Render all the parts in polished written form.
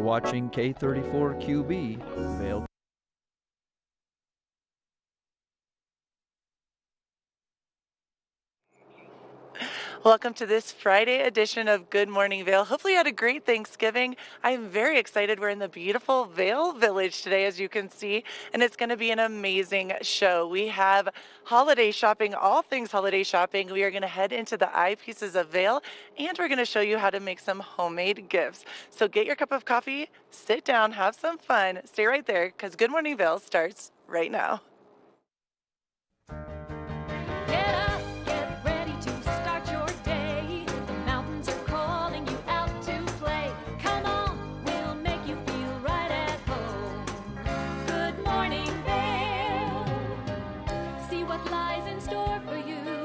watching K34QB, Vail. Welcome to this Friday edition of Good Morning Vail. Hopefully you had a great Thanksgiving. I'm very excited. We're in the beautiful Vail Village today, as you can see, and it's going to be an amazing show. We have holiday shopping, all things holiday shopping. We are going to head into the eyepieces of Vail, and we're going to show you how to make some homemade gifts. So get your cup of coffee, sit down, have some fun, stay right there, because Good Morning Vail starts right now. Get up, get ready to start your day. The mountains are calling you out to play. Come on, we'll make you feel right at home. Good morning, Vail. See what lies in store for you.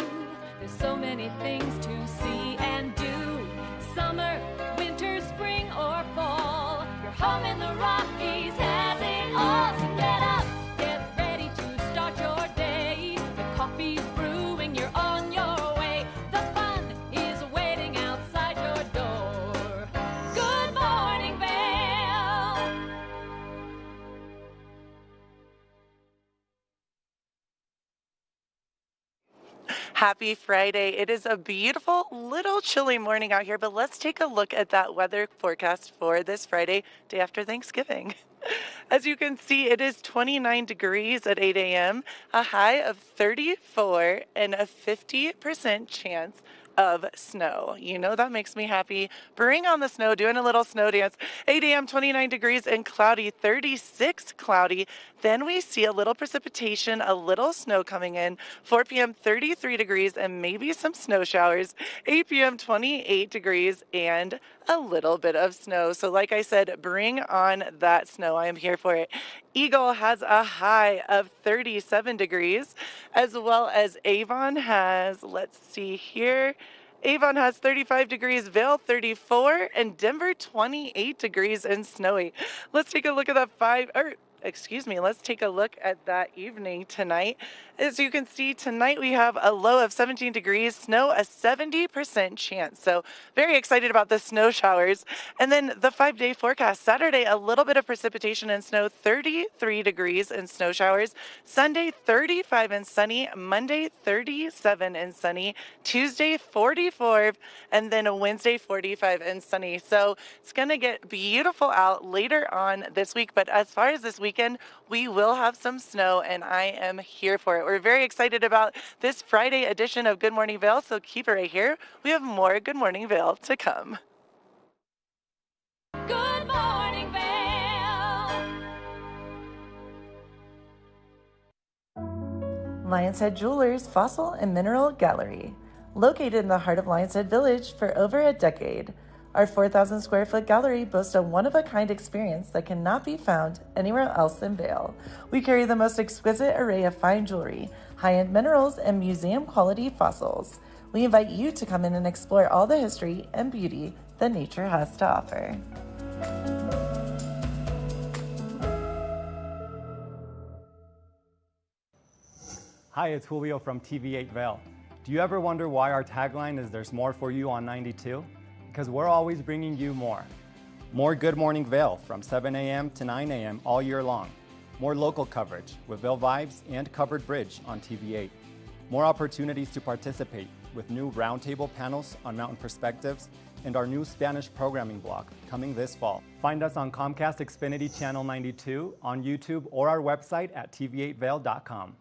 There's so many things to see and do. Summer, winter, spring, or fall. Your home in the Rockies has it all. So get up, get ready to start your day. The coffee's brewing, you're on your way. The fun is waiting outside your door. Good morning, Vail. Happy Friday. It is a beautiful, little chilly morning out here, but let's take a look at that weather forecast for this Friday, day after Thanksgiving. As you can see, it is 29 degrees at 8 a.m., a high of 34, and a 50% chance of snow. You know, that makes me happy. Bring on the snow, doing a little snow dance. 8 a.m., 29 degrees and cloudy, 36 cloudy. Then we see a little precipitation, a little snow coming in. 4 p.m., 33 degrees and maybe some snow showers. 8 p.m., 28 degrees and a little bit of snow. So like I said, bring on that snow. I am here for it. Eagle has a high of 37 degrees, as well as Avon has, let's see here, Avon has 35 degrees, Vail 34, and Denver 28 degrees and snowy. Let's take a look at let's take a look at that evening tonight. As you can see, tonight we have a low of 17 degrees, snow a 70% chance. So very excited about the snow showers. And then the 5-day forecast, Saturday, a little bit of precipitation and snow, 33 degrees and snow showers. Sunday, 35 and sunny. Monday, 37 and sunny. Tuesday, 44, and then Wednesday, 45 and sunny. So it's going to get beautiful out later on this week. But as far as this weekend, we will have some snow, and I am here for it. We're very excited about this Friday edition of Good Morning Vail, so keep it right here. We have more Good Morning Vail to come. Good morning, Vail. Lions Head Jewelers Fossil and Mineral Gallery. Located in the heart of Lions Head Village for over a decade, our 4,000 square foot gallery boasts a one-of-a-kind experience that cannot be found anywhere else in Vail. We carry the most exquisite array of fine jewelry, high-end minerals, and museum-quality fossils. We invite you to come in and explore all the history and beauty that nature has to offer. Hi, it's Julio from TV8 Vail. Do you ever wonder why our tagline is "There's more for you on 92"? Because we're always bringing you more. More Good Morning Vail from 7 a.m. to 9 a.m. all year long. More local coverage with Vail Vibes and Covered Bridge on TV8. More opportunities to participate with new roundtable panels on mountain perspectives and our new Spanish programming block coming this fall. Find us on Comcast Xfinity Channel 92, on YouTube, or our website at tv8vail.com.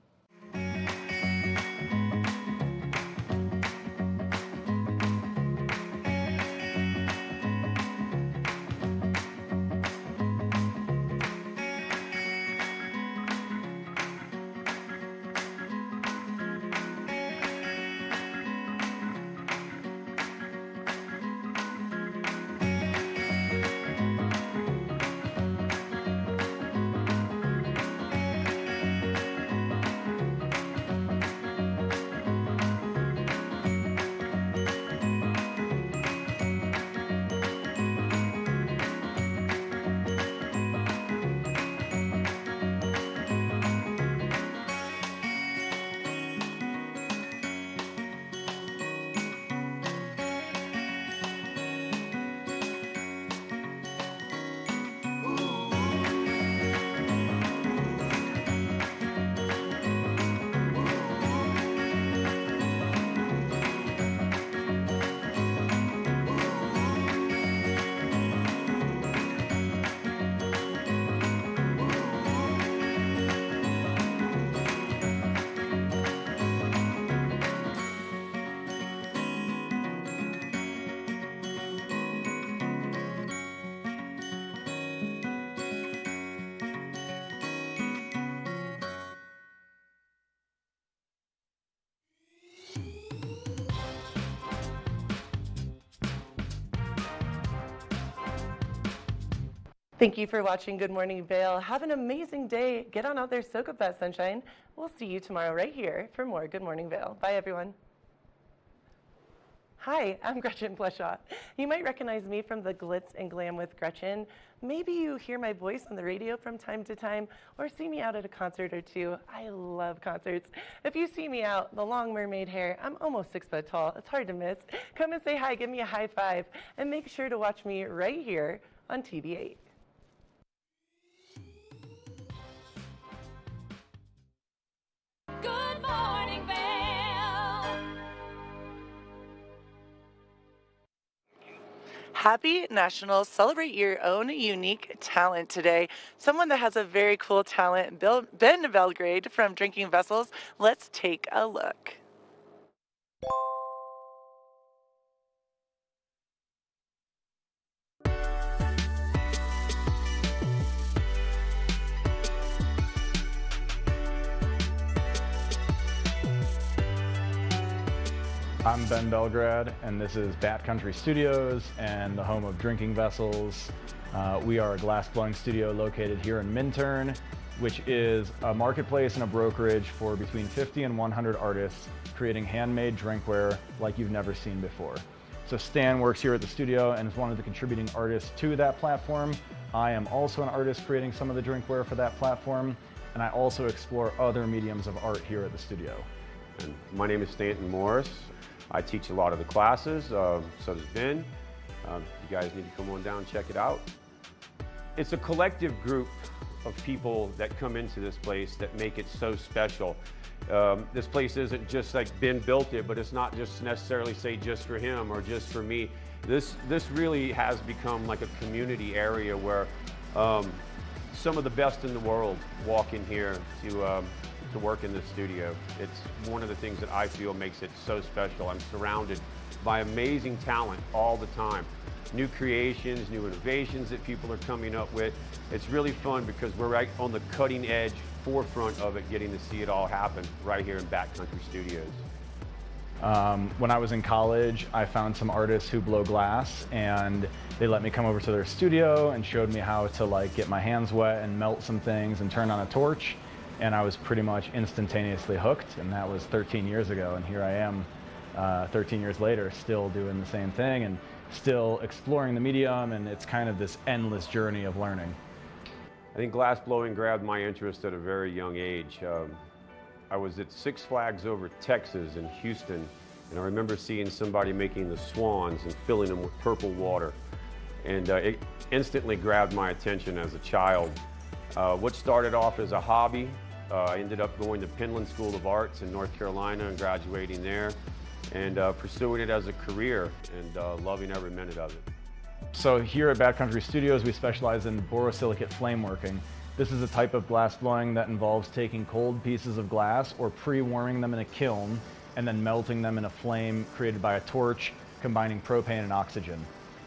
Thank you for watching Good Morning Vail. Have an amazing day. Get on out there, soak up that sunshine. We'll see you tomorrow right here for more Good Morning Vail. Bye, everyone. Hi, I'm Gretchen Bleshaw. You might recognize me from the Glitz and Glam with Gretchen. Maybe you hear my voice on the radio from time to time or see me out at a concert or two. I love concerts. If you see me out, the long mermaid hair, I'm almost 6 foot tall. It's hard to miss. Come and say hi, give me a high five, and make sure to watch me right here on TV8. Good morning, Vail. Happy National Celebrate Your Own Unique Talent today. Someone that has a very cool talent, Ben Belgrade from Drinking Vessels. Let's take a look. I'm Ben Belgrade, and this is Bat Country Studios and the home of Drinking Vessels. We are a glass-blowing studio located here in Minturn, which is a marketplace and a brokerage for between 50 and 100 artists creating handmade drinkware like you've never seen before. So Stan works here at the studio and is one of the contributing artists to that platform. I am also an artist creating some of the drinkware for that platform, and I also explore other mediums of art here at the studio. And my name is Stanton Morris. I teach a lot of the classes, so does Ben. You guys need to come on down and check it out. It's a collective group of people that come into this place that make it so special. This place isn't just like Ben built it, but it's not just necessarily say just for him or just for me. This really has become like a community area where some of the best in the world walk in here to work in this studio. It's one of the things that I feel makes it so special. I'm surrounded by amazing talent all the time. New creations, new innovations that people are coming up with. It's really fun because we're right on the cutting edge forefront of it, getting to see it all happen right here in Bat Country Studios. When I was in college, I found some artists who blow glass, and they let me come over to their studio and showed me how to get my hands wet and melt some things and turn on a torch. And I was pretty much instantaneously hooked, and that was 13 years ago, and here I am 13 years later still doing the same thing and still exploring the medium, and it's kind of this endless journey of learning. I think glass blowing grabbed my interest at a very young age. I was at Six Flags over Texas in Houston, and I remember seeing somebody making the swans and filling them with purple water, and it instantly grabbed my attention as a child. What started off as a hobby, I ended up going to Penland School of Arts in North Carolina and graduating there, and pursuing it as a career and loving every minute of it. So here at Bat Country Studios, we specialize in borosilicate flame working. This is a type of glass blowing that involves taking cold pieces of glass or pre-warming them in a kiln and then melting them in a flame created by a torch, combining propane and oxygen.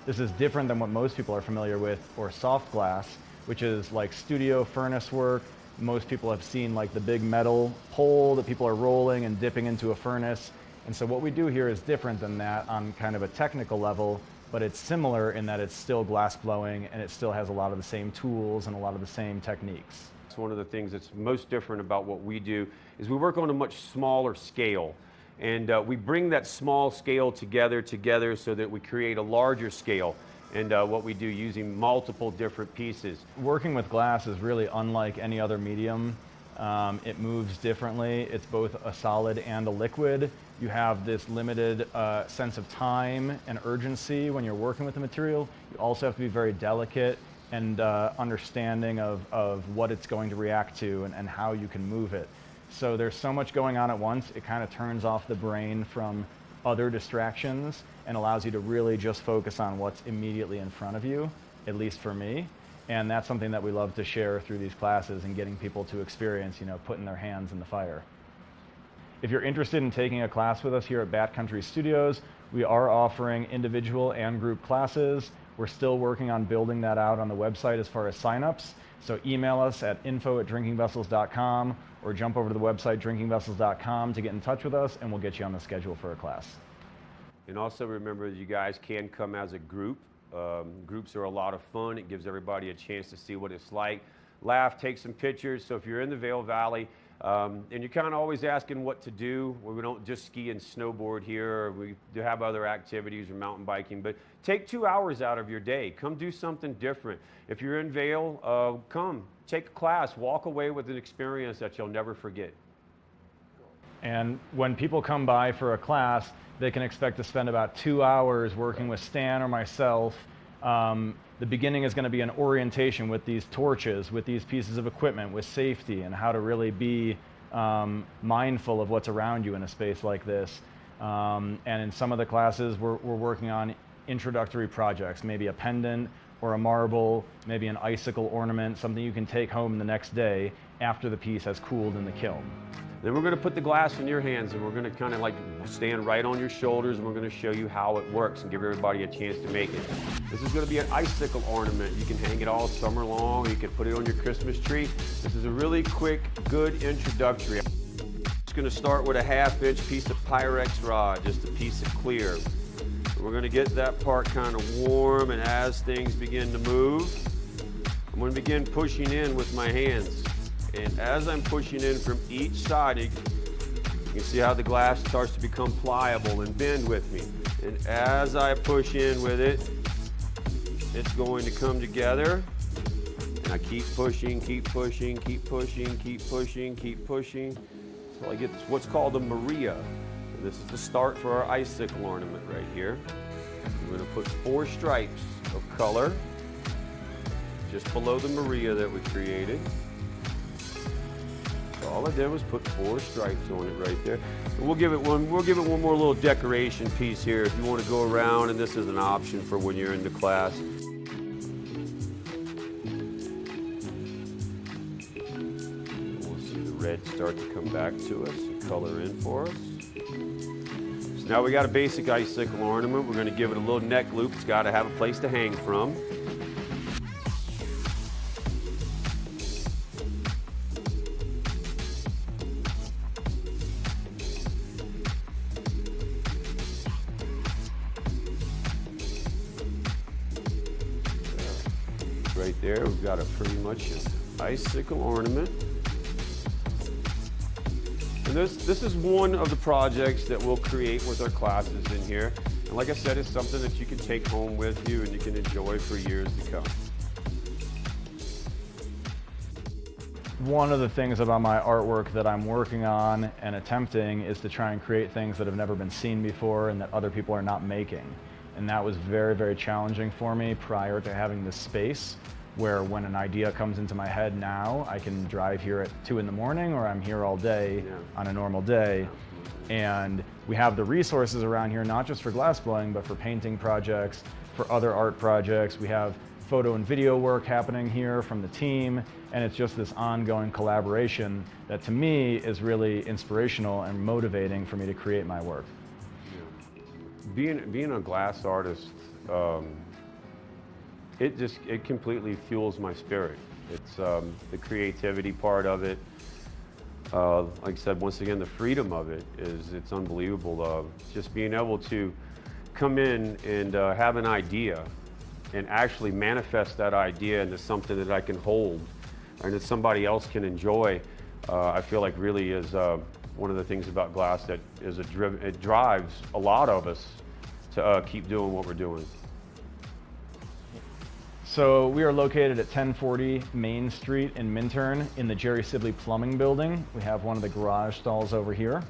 This is different than what most people are familiar with, or soft glass, which is like studio furnace work. Most people have seen the big metal pole that people are rolling and dipping into a furnace. And so what we do here is different than that on kind of a technical level, but it's similar in that it's still glass blowing and it still has a lot of the same tools and a lot of the same techniques. It's one of the things that's most different about what we do is we work on a much smaller scale. And we bring that small scale together so that we create a larger scale. And what we do using multiple different pieces. Working with glass is really unlike any other medium. It moves differently. It's both a solid and a liquid. You have this limited sense of time and urgency when you're working with the material. You also have to be very delicate and understanding of what it's going to react to and how you can move it. So there's so much going on at once, it kind of turns off the brain from other distractions and allows you to really just focus on what's immediately in front of you, at least for me. And that's something that we love to share through these classes and getting people to experience, putting their hands in the fire. If you're interested in taking a class with us here at Bat Country Studios, we are offering individual and group classes. We're still working on building that out on the website as far as signups. So email us at info@drinkingvessels.com or jump over to the website drinkingvessels.com to get in touch with us, and we'll get you on the schedule for a class. And also remember that you guys can come as a group Groups are a lot of fun. It gives everybody a chance to see what it's like. Laugh, take some pictures. So if you're in the Vail Valley, and you're kind of always asking what to do, we don't just ski and snowboard here. We do have other activities or mountain biking, but take 2 hours out of your day. Come do something different. If you're in Vail, come, take a class, walk away with an experience that you'll never forget. And when people come by for a class, they can expect to spend about 2 hours working with Stan or myself. The beginning is going to be an orientation with these torches, with these pieces of equipment, with safety, and how to really be mindful of what's around you in a space like this. And in some of the classes, we're working on introductory projects, maybe a pendant or a marble, maybe an icicle ornament, something you can take home the next day after the piece has cooled in the kiln. Then we're going to put the glass in your hands, and we're going to kind of like stand right on your shoulders, and we're going to show you how it works and give everybody a chance to make it. This is going to be an icicle ornament. You can hang it all summer long. You can put it on your Christmas tree. This is a really quick, good introductory. It's going to start with a 1/2-inch piece of Pyrex rod, just a piece of clear. We're going to get that part kind of warm, and as things begin to move, I'm going to begin pushing in with my hands. And as I'm pushing in from each side, you can see how the glass starts to become pliable and bend with me. And as I push in with it, it's going to come together. And I keep pushing, keep pushing, keep pushing, keep pushing, keep pushing, until I get what's called a Maria. And this is the start for our icicle ornament right here. We're going to put 4 stripes of color just below the Maria that we created. All I did was put 4 stripes on it right there. And we'll give it one more little decoration piece here if you want to go around, and this is an option for when you're in the class. We'll see the red start to come back to us and color in for us. So now we got a basic icicle ornament. We're going to give it a little neck loop. It's got to have a place to hang from. Right there, we've got a pretty much an icicle ornament. And this is one of the projects that we'll create with our classes in here. And like I said, it's something that you can take home with you and you can enjoy for years to come. One of the things about my artwork that I'm working on and attempting is to try and create things that have never been seen before and that other people are not making. And that was very, very challenging for me prior to having this space where when an idea comes into my head now, I can drive here at 2 in the morning or I'm here all day on a normal day. And we have the resources around here, not just for glassblowing, but for painting projects, for other art projects. We have photo and video work happening here from the team, and it's just this ongoing collaboration that to me is really inspirational and motivating for me to create my work. Being a glass artist, it completely fuels my spirit. It's the creativity part of it. Like I said, once again, the freedom of it it's unbelievable. Just being able to come in and have an idea and actually manifest that idea into something that I can hold and that somebody else can enjoy, I feel like really is one of the things about glass that is it drives a lot of us to keep doing what we're doing. So we are located at 1040 Main Street in Minturn in the Jerry Sibley Plumbing Building. We have one of the garage stalls over here.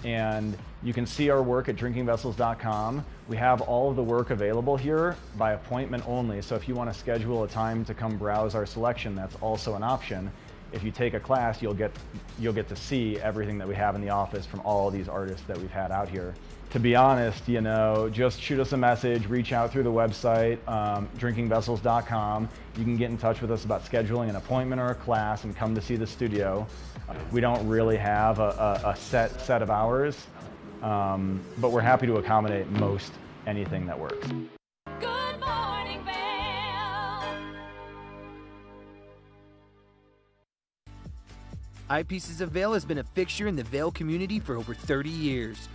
And you can see our work at drinkingvessels.com. We have all of the work available here by appointment only. So if you want to schedule a time to come browse our selection, that's also an option. If you take a class, you'll get to see everything that we have in the office from all these artists that we've had out here. To be honest, you know, just shoot us a message, reach out through the website, drinkingvessels.com. You can get in touch with us about scheduling an appointment or a class and come to see the studio. We don't really have a set of hours, but we're happy to accommodate most anything that works. Good morning, Vail. Eyepieces of Vail has been a fixture in the Vail community for over 30 years.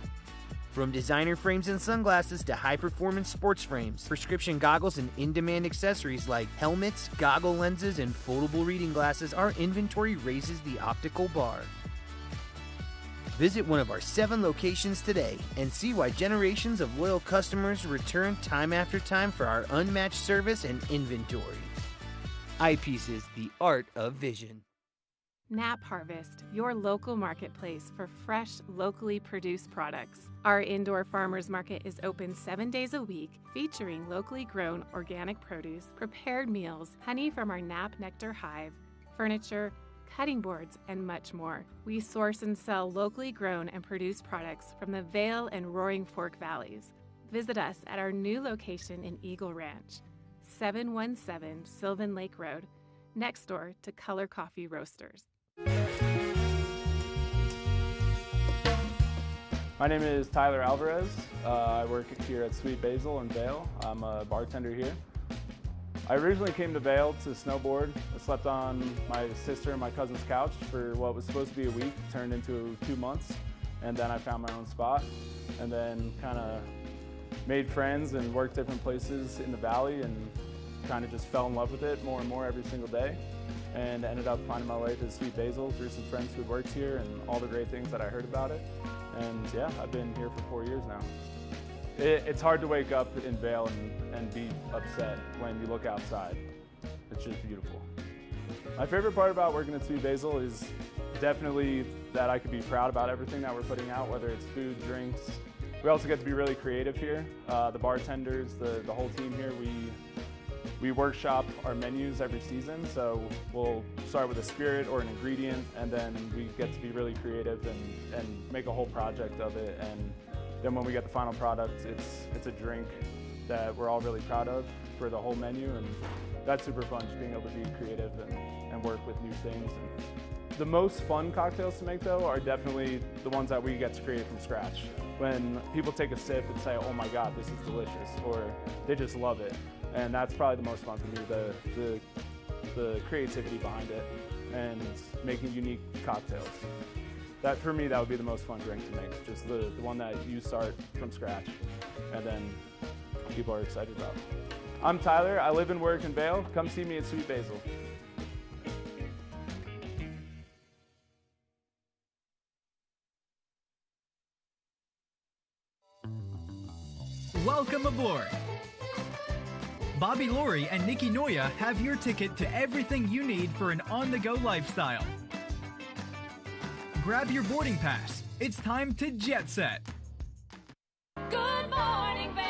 From designer frames and sunglasses to high-performance sports frames, prescription goggles, and in-demand accessories like helmets, goggle lenses, and foldable reading glasses, our inventory raises the optical bar. Visit one of our 7 locations today and see why generations of loyal customers return time after time for our unmatched service and inventory. Eyepieces, the art of vision. Nap Harvest, your local marketplace for fresh, locally produced products. Our indoor farmers market is open 7 days a week, featuring locally grown organic produce, prepared meals, honey from our Nap Nectar hive, furniture, cutting boards, and much more. We source and sell locally grown and produced products from the Vail and Roaring Fork Valleys. Visit us at our new location in Eagle Ranch, 717 Sylvan Lake Road, next door to Color Coffee Roasters. My name is Tyler Alvarez. I work here at Sweet Basil in Vail. I'm a bartender here. I originally came to Vail to snowboard. I slept on my sister and my cousin's couch for what was supposed to be a week, turned into 2 months, and then I found my own spot, and then kind of made friends and worked different places in the valley and kind of just fell in love with it more and more every single day, and ended up finding my way to Sweet Basil through some friends who worked here and all the great things that I heard about it. And yeah, I've been here for 4 years now. It's hard to wake up in Vail and be upset when you look outside. It's just beautiful. My favorite part about working at Sweet Basil is definitely that I could be proud about everything that we're putting out, whether it's food, drinks. We also get to be really creative here. The bartenders, the whole team here, we workshop our menus every season, so we'll start with a spirit or an ingredient, and then we get to be really creative and make a whole project of it. And then when we get the final product, it's a drink that we're all really proud of for the whole menu, and that's super fun, just being able to be creative and work with new things. And the most fun cocktails to make, though, are definitely the ones that we get to create from scratch. When people take a sip and say, oh my God, this is delicious, or they just love it. And that's probably the most fun for me, the creativity behind it and making unique cocktails. That, for me, that would be the most fun drink to make, just the one that you start from scratch and then people are excited about. I'm Tyler, I live and work in Vail. Come see me at Sweet Basil. Welcome aboard! Bobby Laurie and Nikki Noya have your ticket to everything you need for an on-the-go lifestyle. Grab your boarding pass. It's time to jet set. Good morning, Vail.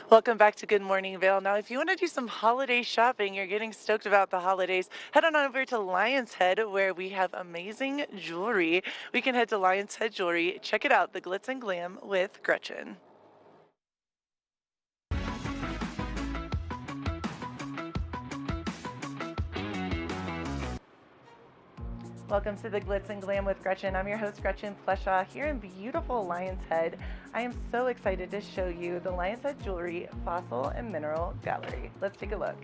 Welcome back to Good Morning Vail. Now, if you want to do some holiday shopping, you're getting stoked about the holidays, head on over to Lion's Head, where we have amazing jewelry. We can head to Lion's Head Jewelry. Check it out, the glitz and glam with Gretchen. Welcome to the Glitz and Glam with Gretchen. I'm your host, Gretchen Pleshaw, here in beautiful Lion's Head. I am so excited to show you the Lion's Head Jewelry Fossil and Mineral Gallery. Let's take a look.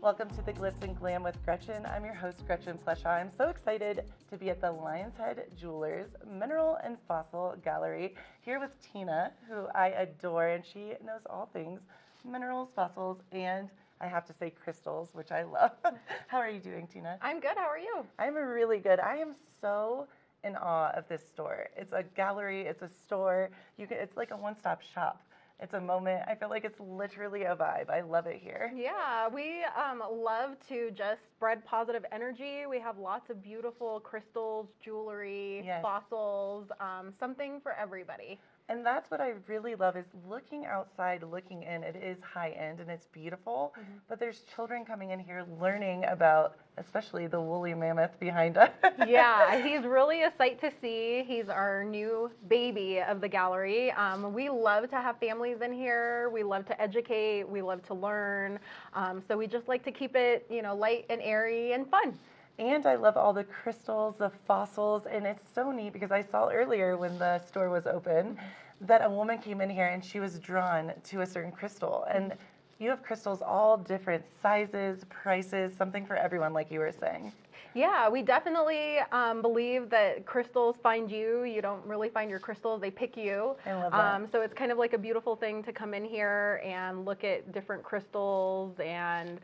Welcome to the Glitz and Glam with Gretchen. I'm your host, Gretchen Pleshaw. I'm so excited to be at the Lion's Head Jewelers Mineral and Fossil Gallery here with Tina, who I adore, and she knows all things minerals, fossils, and I have to say crystals, which I love. How are you doing, Tina? I'm good. How are you? I'm really good. I am so in awe of this store. It's a gallery, it's a store. It's like a one-stop shop. It's a moment. I feel like it's literally a vibe. I love it here. Yeah, we love to just spread positive energy. We have lots of beautiful crystals, jewelry, Yes. fossils, something for everybody. And that's what I really love is looking outside, looking in. It is high end and it's beautiful, but there's children coming in here learning about, especially the woolly mammoth behind us. Yeah, he's really a sight to see. He's our new baby of the gallery. We love to have families in here. We love to educate. We love to learn. So we just like to keep it, light and airy and fun. And I love all the crystals, the fossils, and it's so neat because I saw earlier when the store was open that a woman came in here and she was drawn to a certain crystal. And you have crystals all different sizes, prices, something for everyone, like you were saying. Yeah, we definitely believe that crystals find you. You don't really find your crystals, they pick you. I love that. So it's kind of like a beautiful thing to come in here and look at different crystals and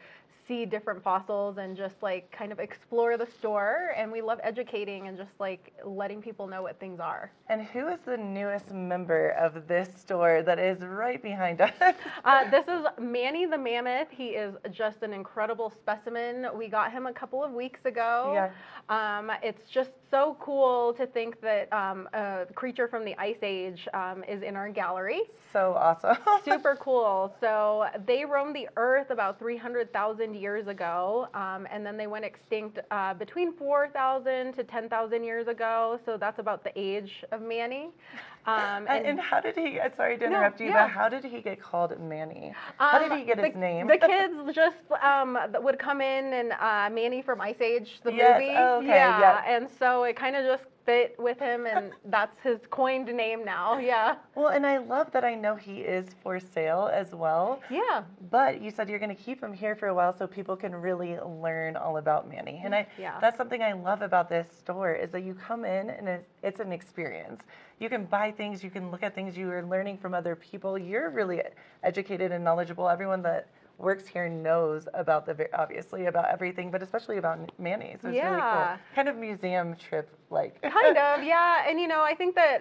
see different fossils and just like kind of explore the store. And we love educating and just like letting people know what things are. And who is the newest member of this store that is right behind us? This is Manny the Mammoth. He is just an incredible specimen. We got him a couple of weeks ago. Yeah. It's just so cool to think that a creature from the Ice Age is in our gallery. So awesome. Super cool. So they roamed the earth about 300,000 years ago, and then they went extinct between 4,000 to 10,000 years ago. So that's about the age of Manny. And how did he, sorry to interrupt you, but how did he get called Manny? How did he get his name? The kids just would come in and Manny from Ice Age, the Yes, movie. okay, yeah. yeah. And so it kind of just fit with him, and that's his coined name now. Yeah. Well, and I love that I know he is for sale as well. Yeah. But you said you're going to keep him here for a while so people can really learn all about Manny. And that's something I love about this store is that you come in and it's an experience. You can buy things, you can look at things, you are learning from other people. You're really educated and knowledgeable. Everyone that works here knows about obviously about everything, but especially about Manny. So it's really cool. Kind of museum trip like. Kind of, yeah. And I think that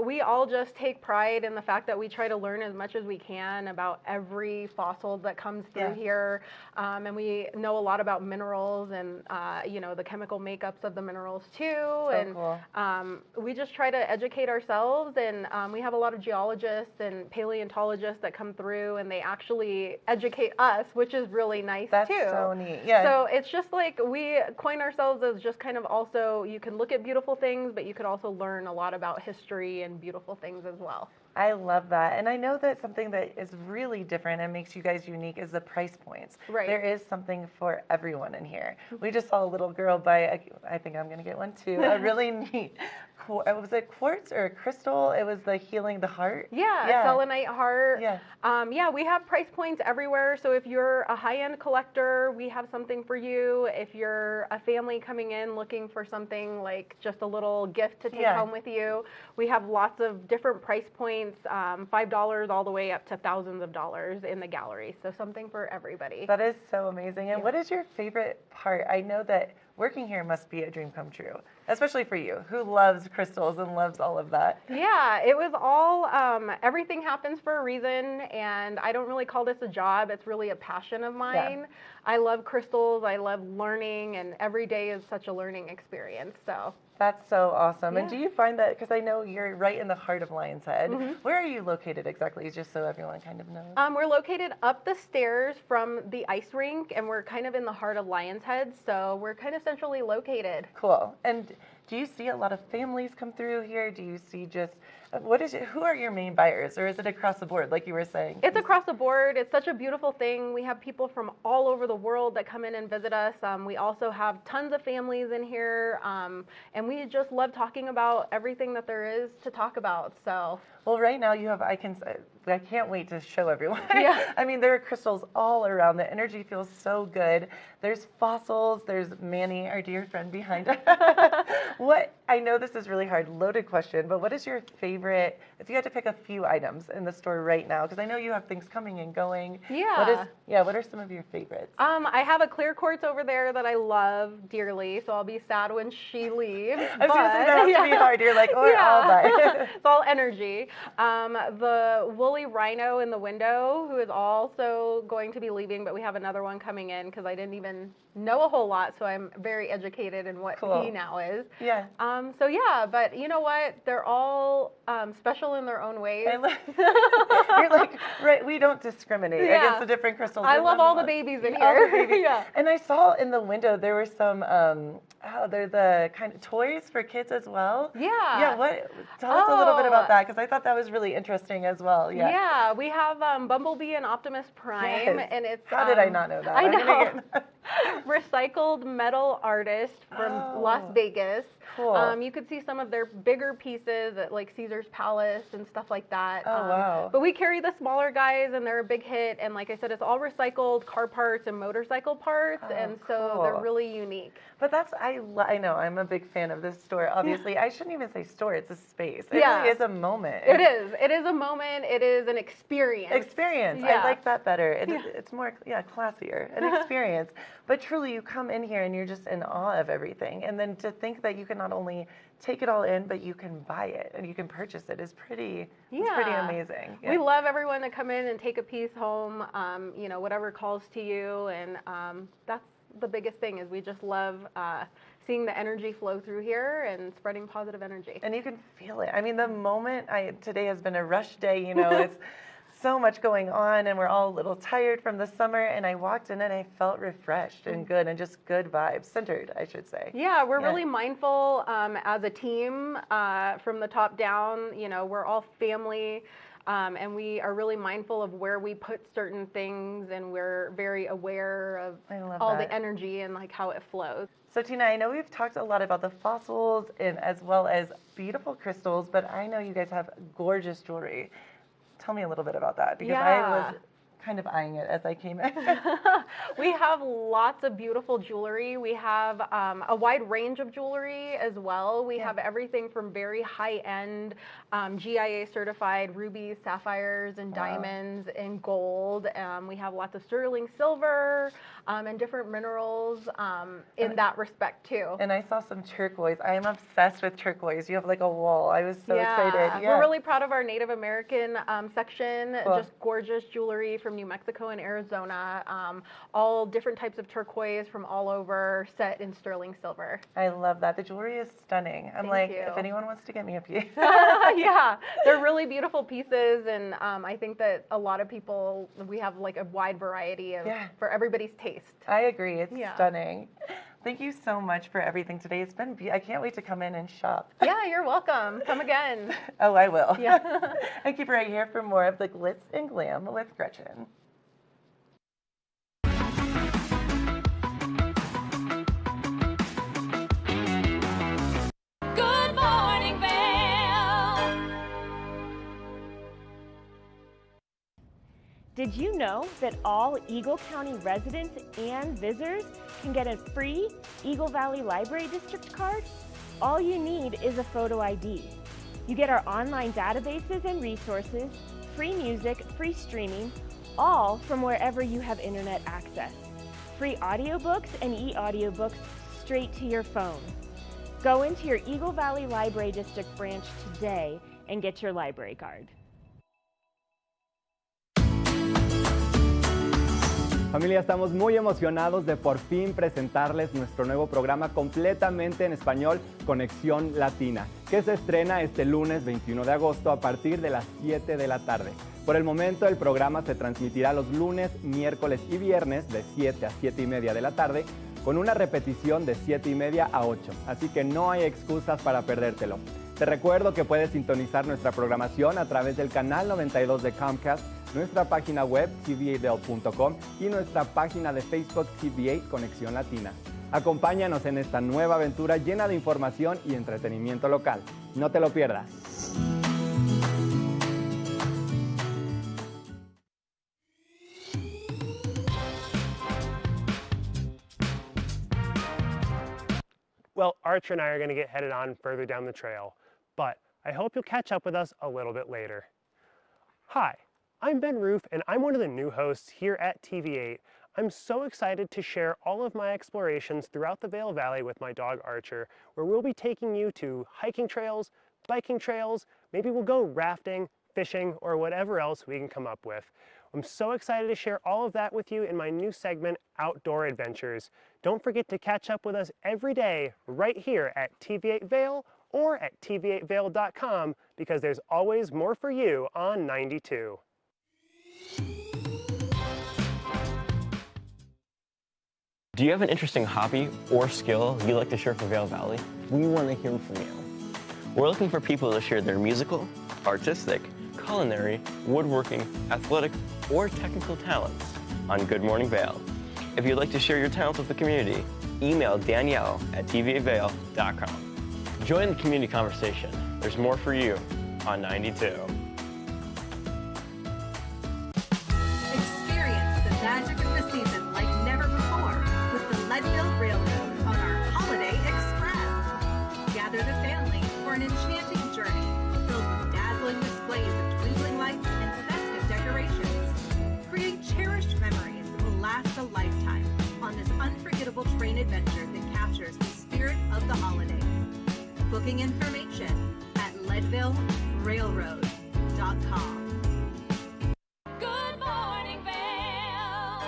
we all just take pride in the fact that we try to learn as much as we can about every fossil that comes through here. And we know a lot about minerals and the chemical makeups of the minerals too. So and we just try to educate ourselves, and we have a lot of geologists and paleontologists that come through, and they actually educate us, which is really nice That's too. so neat. Yeah. So it's just like we coin ourselves as just kind of also, you can look at beautiful things, but you could also learn a lot about history and beautiful things as well. I love that. And I know that something that is really different and makes you guys unique is the price points. Right. There is something for everyone in here. We just saw a little girl buy, I think I'm going to get one too, a really neat, was it quartz or a crystal? It was the healing the heart. Yeah, selenite heart. Yeah. We have price points everywhere. So if you're a high-end collector, we have something for you. If you're a family coming in looking for something like just a little gift to take home with you, we have lots of different price points, $5 all the way up to thousands of dollars in the gallery. So something for everybody. That is so amazing. And what is your favorite part? I know that working here must be a dream come true, especially for you, who loves crystals and loves all of that. Yeah, it was all, everything happens for a reason, and I don't really call this a job. It's really a passion of mine. I love crystals, I love learning, and every day is such a learning experience, so. That's so awesome. And do you find that, because I know you're right in the heart of Lion's Head, where are you located exactly, just so everyone kind of knows? We're located up the stairs from the ice rink, and we're kind of in the heart of Lion's Head, so we're kind of centrally located. Cool. And do you see a lot of families come through here? Do you see just, who are your main buyers, or is it across the board, like you were saying? It's across the board. It's such a beautiful thing. We have people from all over the world that come in and visit us. We also have tons of families in here, and we just love talking about everything that there is to talk about. So. Well, right now you have, I can't wait to show everyone. I mean, there are crystals all around. The energy feels so good. There's fossils. There's Manny, our dear friend behind us. I know this is really hard, loaded question, but what is your favorite, if you had to pick a few items in the store right now, because I know you have things coming and going. What are some of your favorites? I have a clear quartz over there that I love dearly, so I'll be sad when she leaves. I was going to say that has to be hard. You're like, I'll buy it. It's all energy. The woolly rhino in the window, who is also going to be leaving, but we have another one coming in because I didn't even know a whole lot, so I'm very educated in what he now is. Yeah. So yeah, but you know what? They're all special in their own ways. You're like, right, we don't discriminate against the different crystals. I love all the babies in All the here. babies. Yeah. And I saw in the window there were some, they're the kind of toys for kids as well. Yeah. Yeah, tell us a little bit about that, because I thought that was really interesting as well. Yeah. Yeah, we have Bumblebee and Optimus Prime, Yes. and it's How did I not know that? I I'm gonna know. get- Recycled metal artist from Las Vegas. Cool. You could see some of their bigger pieces at like Caesar's Palace and stuff like that. Oh, wow. But we carry the smaller guys, and they're a big hit. And like I said, it's all recycled car parts and motorcycle parts, and so they're really unique. But I know, I'm a big fan of this store. Obviously, I shouldn't even say store, it's a space. It Yeah. really is a moment. It is. It is a moment. It is an experience. Experience. Yeah. I like that better. It's more, classier. An experience. But truly, you come in here and you're just in awe of everything. And then to think that you can not only take it all in, but you can buy it and you can purchase it is pretty amazing. Yeah. We love everyone to come in and take a piece home, whatever calls to you. And that's the biggest thing is we just love seeing the energy flow through here and spreading positive energy. And you can feel it. I mean, the moment today has been a rush day, it's so much going on and we're all a little tired from the summer, and I walked in and I felt refreshed and good and just good vibes, centered, I should say. Yeah, we're really mindful as a team from the top down. We're all family. And we are really mindful of where we put certain things, and we're very aware of all the energy and like how it flows. So Tina, I know we've talked a lot about the fossils and as well as beautiful crystals, but I know you guys have gorgeous jewelry. Tell me a little bit about that, because I was kind of eyeing it as I came in. We have lots of beautiful jewelry. We have a wide range of jewelry as well. We have everything from very high-end GIA certified rubies, sapphires, and diamonds and gold. We have lots of sterling silver and different minerals in that respect too. And I saw some turquoise. I am obsessed with turquoise. You have like a wall. I was so excited. Yeah. We're really proud of our Native American section. Cool. Just gorgeous jewelry from New Mexico and Arizona. All different types of turquoise from all over, set in sterling silver. I love that. The jewelry is stunning. I'm Thank like, you. if anyone wants to get me a piece. Yeah, they're really beautiful pieces, and I think that a lot of people, we have like a wide variety of for everybody's taste. I agree. It's stunning. Thank you so much for everything today. It's been I can't wait to come in and shop. Yeah, you're welcome. Come again. Oh, I will. Yeah. And keep right here for more of the glitz and glam with Gretchen. Good morning, Vail. Did you know that all Eagle County residents and visitors can get a free Eagle Valley Library District card? All you need is a photo ID. You get our online databases and resources, free music, free streaming, all from wherever you have internet access. Free audiobooks and e-audiobooks straight to your phone. Go into your Eagle Valley Library District branch today and get your library card. Familia, estamos muy emocionados de por fin presentarles nuestro nuevo programa completamente en español, Conexión Latina, que se estrena este lunes 21 de agosto a partir de las 7 de la tarde. Por el momento, el programa se transmitirá los lunes, miércoles y viernes de 7 a 7 y media de la tarde, con una repetición de 7 y media a 8, así que no hay excusas para perdértelo. Te recuerdo que puedes sintonizar nuestra programación a través del canal 92 de Comcast, nuestra página web tva.com y nuestra página de Facebook TVA Conexión Latina. Acompáñanos en esta nueva aventura llena de información y entretenimiento local. No te lo pierdas. Well, Archer and I are going to get headed on further down the trail, but I hope you'll catch up with us a little bit later. Hi, I'm Ben Roof, and I'm one of the new hosts here at TV8. I'm so excited to share all of my explorations throughout the Vail Valley with my dog Archer, where we'll be taking you to hiking trails, biking trails, maybe we'll go rafting, fishing, or whatever else we can come up with. I'm so excited to share all of that with you in my new segment, Outdoor Adventures. Don't forget to catch up with us every day right here at TV8 Vail or at tv8vail.com because there's always more for you on 92. Do you have an interesting hobby or skill you'd like to share for Vail Valley? We want to hear from you. We're looking for people to share their musical, artistic, culinary, woodworking, athletic, or technical talents on Good Morning Vail. If you'd like to share your talents with the community, email Danielle at tv8vail.com. Join the community conversation. There's more for you on 92. Experience the magic of the season like never before with the Leadville Railroad on our Holiday Express. Gather the family for an enchanting journey filled with dazzling displays of twinkling lights and festive decorations. Create cherished memories that will last a lifetime on this unforgettable train adventure that captures the spirit of the holidays. Booking information at leadvillerailroad.com. Good morning, Vail.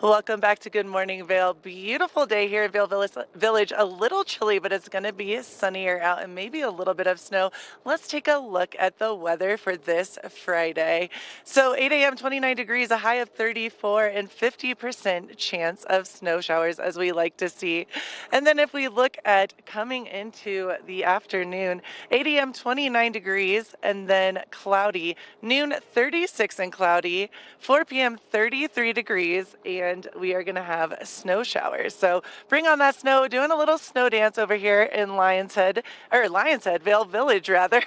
Welcome back to Good Morning Vail. Beautiful day here in Vail Village. A little chilly, but it's going to be sunnier out and maybe a little bit of snow. Let's take a look at the weather for this Friday. So 8 a.m., 29 degrees, a high of 34, and 50% chance of snow showers, as we like to see. And then if we look at coming into the afternoon, 8 a.m., 29 degrees, and then cloudy. Noon, 36 and cloudy. 4 p.m., 33 degrees, and we are going to have snow showers. So bring on that snow. Doing a little snow dance over here in Vail Village, rather.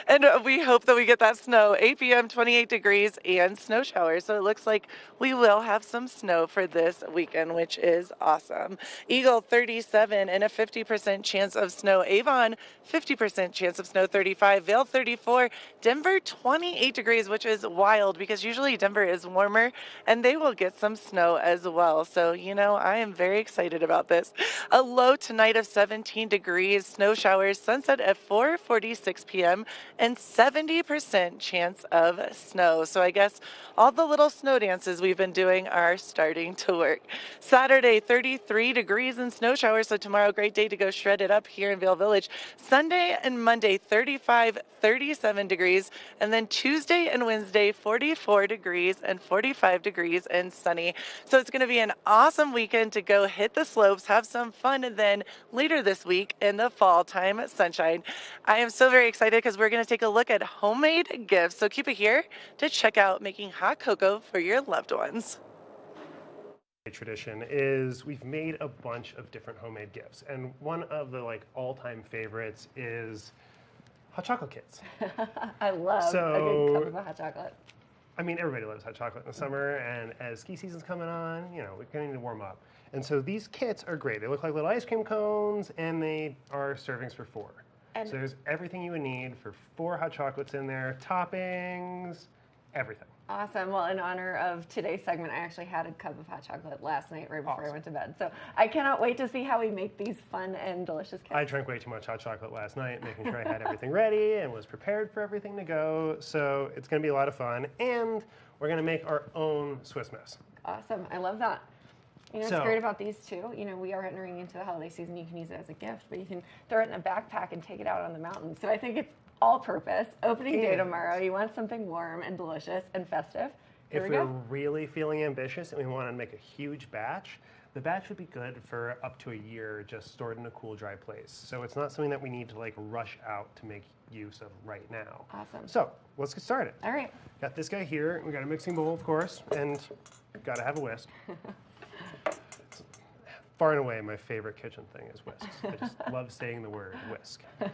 And we hope that we get that snow. 8 p.m., 28 degrees, and snow showers. So it looks like we will have some snow for this weekend, which is awesome. Eagle, 37, and a 50% chance of snow. Avon, 50% chance of snow, 35. Vail, 34. Denver, 28 degrees, which is wild because usually Denver is warmer, and they will get some snow as well. So, I am very excited about this. A low tonight of 17 degrees, snow showers, sunset at 4:46 p.m., and 70% chance of snow. So I guess all the little snow dances we've been doing are starting to work. Saturday, 33 degrees and snow showers. So tomorrow, great day to go shred it up here in Vail Village. Sunday and Monday, 35, 37 degrees. And then Tuesday and Wednesday, 44 degrees and 45 degrees and sunny. So it's going to be an awesome weekend to go hit the slopes, have some fun, and then later this week in the fall time, sunshine. I am so very excited because we're going to take a look at homemade gifts. So keep it here to check out making hot cocoa for your loved ones. Tradition is we've made a bunch of different homemade gifts, and one of the all-time favorites is hot chocolate kits. I love a good cup of hot chocolate. I mean, everybody loves hot chocolate in the summer, and as ski season's coming on, we're going to warm up. And so these kits are great. They look like little ice cream cones, and they are servings for 4. So there's everything you would need for 4 hot chocolates in there, toppings, everything. Awesome. Well, in honor of today's segment, I actually had a cup of hot chocolate last night right before I went to bed. So I cannot wait to see how we make these fun and delicious kits. I drank way too much hot chocolate last night, making sure I had everything ready and was prepared for everything to go. So it's going to be a lot of fun. And we're going to make our own Swiss Miss. Awesome. I love that. What's great about these too, we are entering into the holiday season. You can use it as a gift, but you can throw it in a backpack and take it out on the mountain. So I think it's all purpose. Opening day tomorrow. You want something warm and delicious and festive. Here if we we're go. really feeling ambitious and we want to make a huge batch, the batch would be good for up to a year just stored in a cool, dry place. So it's not something that we need to rush out to make use of right now. Awesome. So let's get started. All right. Got this guy here. We got a mixing bowl, of course, and got to have a whisk. Far and away, my favorite kitchen thing is whisks. I just love saying the word whisk. So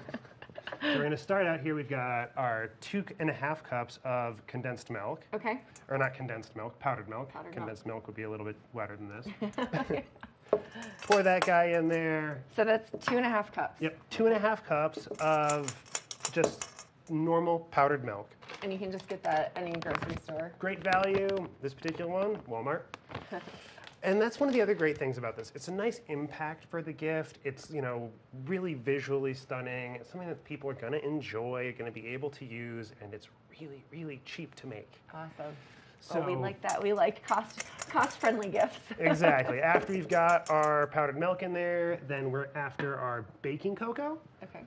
we're going to start out here. We've got our 2.5 cups of condensed milk. Okay. Or not condensed milk, powdered milk. Condensed milk would be a little bit wetter than this. Pour that guy in there. So that's 2.5 cups. Yep, 2.5 cups of just normal powdered milk. And you can just get that at any grocery store. Great value. This particular one, Walmart. And that's one of the other great things about this. It's a nice impact for the gift. It's, you know, really visually stunning. It's something that people are going to enjoy, going to be able to use, and it's really, really cheap to make. Awesome. So we like that. We like cost-friendly gifts. Exactly. After we've got our powdered milk in there, then we're after our baking cocoa. Okay.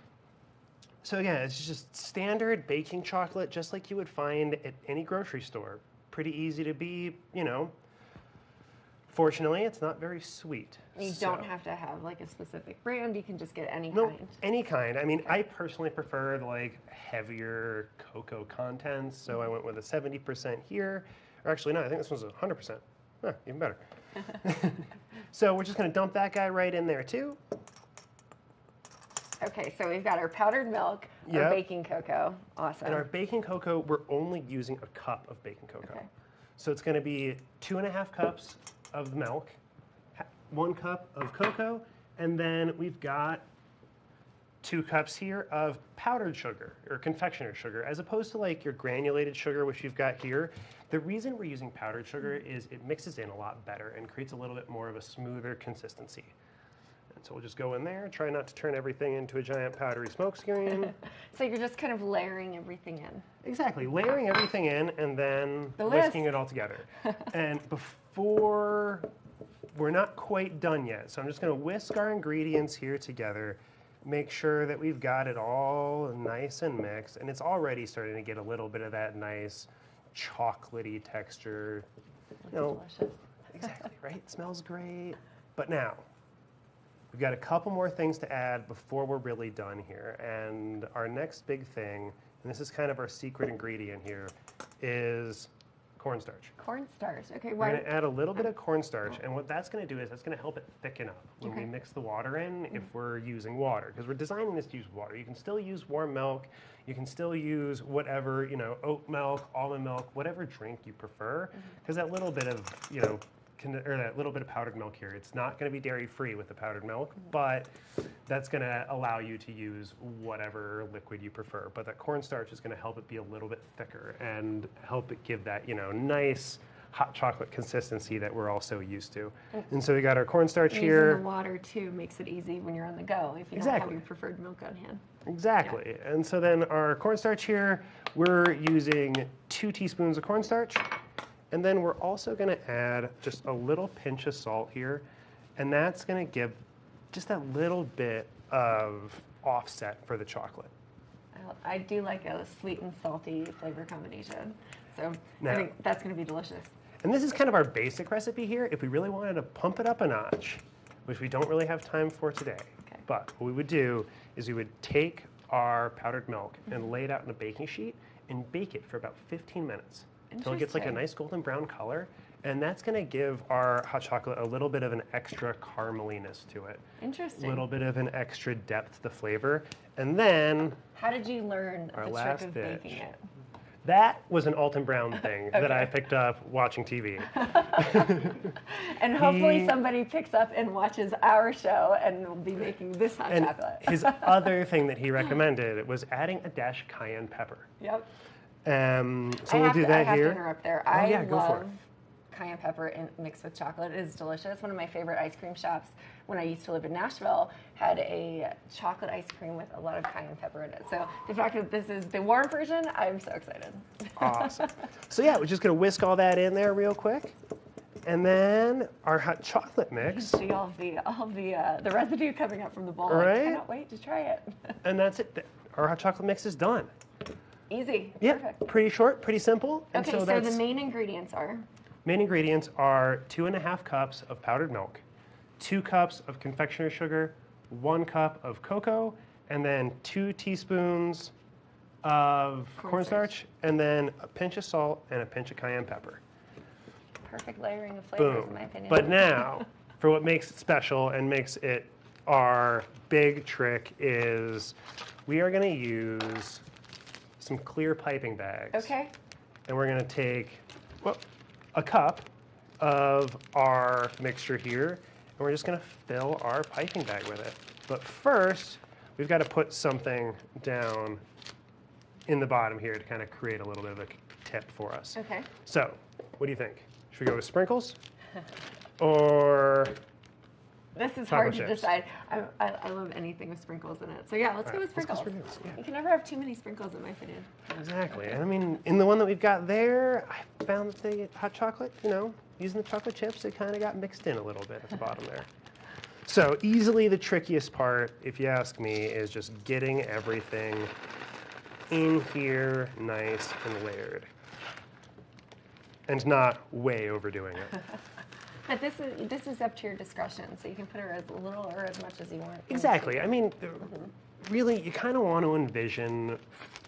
So again, it's just standard baking chocolate, just like you would find at any grocery store. Pretty easy to be, you know. Fortunately, it's not very sweet. You don't have to have like a specific brand. You can just get any No, kind. any kind. I mean, I personally prefer the like heavier cocoa contents, so I went with a 70% here. Or actually, no, I think this one's 100%. Huh, even better. So we're just going to dump that guy right in there too. Okay, so we've got our powdered milk, our baking cocoa. Awesome. And our baking cocoa, we're only using a cup of baking cocoa. Okay. So it's going to be 2.5 cups of milk, 1 cup of cocoa, and then we've got 2 cups here of powdered sugar or confectioner's sugar, as opposed to like your granulated sugar, which you've got here. The reason we're using powdered sugar is it mixes in a lot better and creates a little bit more of a smoother consistency. And so we'll just go in there, try not to turn everything into a giant powdery smoke screen. So you're just kind of layering everything in. Exactly, layering everything in and then The whisking whisk. it all together. And before, we're not quite done yet, so I'm just gonna whisk our ingredients here together, make sure that we've got it all nice and mixed, and it's already starting to get a little bit of that nice chocolatey texture. You know, Delicious. exactly, right? It smells great. But now, we've got a couple more things to add before we're really done here. And our next big thing, and this is kind of our secret ingredient here, is cornstarch. Cornstarch. Okay, We're going to add a little bit of cornstarch, and what that's going to do is that's going to help it thicken up when we mix the water in if we're using water, because we're designing this to use water. You can still use warm milk. You can still use whatever, you know, oat milk, almond milk, whatever drink you prefer, because that little bit of, you know, or that little bit of powdered milk here, it's not going to be dairy-free with the powdered milk, but that's going to allow you to use whatever liquid you prefer. But that cornstarch is going to help it be a little bit thicker and help it give that, you know, nice hot chocolate consistency that we're all so used to. And so we got our cornstarch here. Using the water too makes it easy when you're on the go if you don't have your preferred milk on hand. Exactly. And so then our cornstarch here, we're using 2 teaspoons of cornstarch. And then we're also going to add just a little pinch of salt here. And that's going to give just that little bit of offset for the chocolate. I do like a sweet and salty flavor combination. So Now- I think that's going to be delicious. And this is kind of our basic recipe here. If we really wanted to pump it up a notch, which we don't really have time for today, but what we would do is we would take our powdered milk and lay it out in a baking sheet and bake it for about 15 minutes until it gets like a Interesting. nice golden brown color. And that's going to give our hot chocolate a little bit of an extra carameliness to it. Interesting. A little bit of an extra depth to flavor. And then How did you learn Our the trick last of dish. baking it? that was an Alton Brown thing that I Okay. picked up watching TV. And hopefully He- somebody picks up and watches our show and will be making this hot And chocolate. his other thing that he recommended was adding a dash cayenne pepper. Yep. So I we'll have do to, that I have here. to interrupt there. Oh, I yeah, go for love it. cayenne pepper mixed with chocolate. It is delicious. One of my favorite ice cream shops when I used to live in Nashville had a chocolate ice cream with a lot of cayenne pepper in it. So the fact that this is the warm version, I'm so excited. Awesome. So yeah, we're just gonna whisk all that in there real quick. And then our hot chocolate mix. See all of the residue coming up from the bowl. Right? I cannot wait to try it. And that's it. Our hot chocolate mix is done. Easy. Yep, Perfect. pretty short, pretty simple. And Okay, so that's, the main ingredients are main ingredients are 2.5 cups of powdered milk, 2 cups of confectioner's sugar, 1 cup of cocoa, and then 2 teaspoons of cornstarch, and then a pinch of salt and a pinch of cayenne pepper. perfect layering of flavors, Boom. in my opinion. But now, for what makes it special and makes it our big trick is we are going to use some clear piping bags. Okay. And we're going to take a cup of our mixture here, and we're just going to fill our piping bag with it. But first, we've got to put something down in the bottom here to kind of create a little bit of a tip for us. Okay. So, what do you think? Should we go with sprinkles? or This is chocolate hard to chips? decide. I love anything with sprinkles in it. So yeah, let's go with let's go sprinkles. sprinkles, yeah. You can never have too many sprinkles, in my opinion. Exactly. And I mean, in the one that we've got there, I found that the hot chocolate, you know, using the chocolate chips, it kind of got mixed in a little bit at the bottom there. So easily the trickiest part, if you ask me, is just getting everything in here nice and layered. And not way overdoing it. But this is up to your discretion, so you can put her as little or as much as you want. Exactly. I mean, really, you kind of want to envision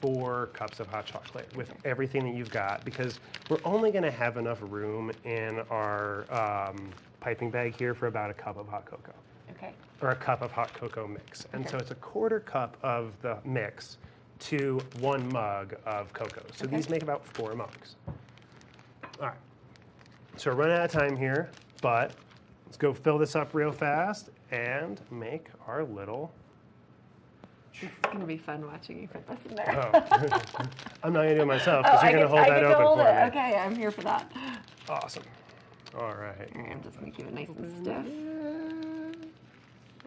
4 cups of hot chocolate with everything that you've got, because we're only going to have enough room in our piping bag here for about a cup of hot cocoa. Okay. Or a cup of hot cocoa mix. And Okay. so it's a 1/4 cup of the mix to 1 mug of cocoa. So these make about 4 mugs. All right. So we're running out of time here, but let's go fill this up real fast and make our little... It's going to be fun watching you put this in there. Oh. I'm not going to do it myself because you're going to hold that open hold for it. me. Okay, I'm here for that. Awesome. All right. I'm just going to keep it nice and stiff.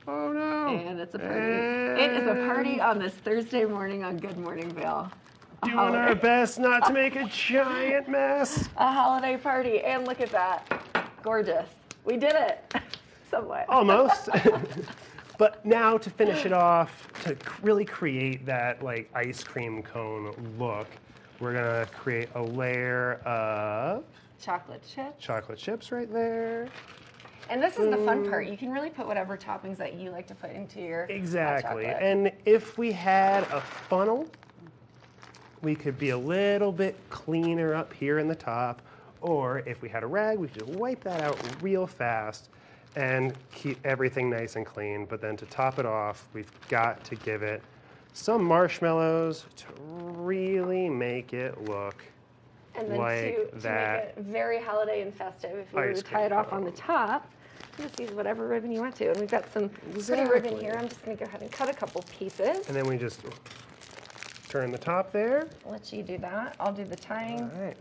Oh no. And it's a party. It is a party on this Thursday morning on Good Morning Vail. Doing our best not to make a giant mess. A holiday party. And look at that. Gorgeous. We did it. Somewhat. Almost. But now to finish it off, to really create that like ice cream cone look, we're gonna create a layer of chocolate chips right there. And this is the fun part. You can really put whatever toppings that you like to put into your Exactly. hot chocolate. And if we had a funnel, we could be a little bit cleaner up here in the top. Or if we had a rag, we could just wipe that out real fast and keep everything nice and clean. But then to top it off, we've got to give it some marshmallows to really make it look And then like to that. make it very holiday and festive, if you ice tie it cream off on the top, you just use whatever ribbon you want to. And we've got some pretty ribbon here. I'm just going to go ahead and cut a couple pieces. And then we just turn the top there. Let you do that. I'll do the tying. All right.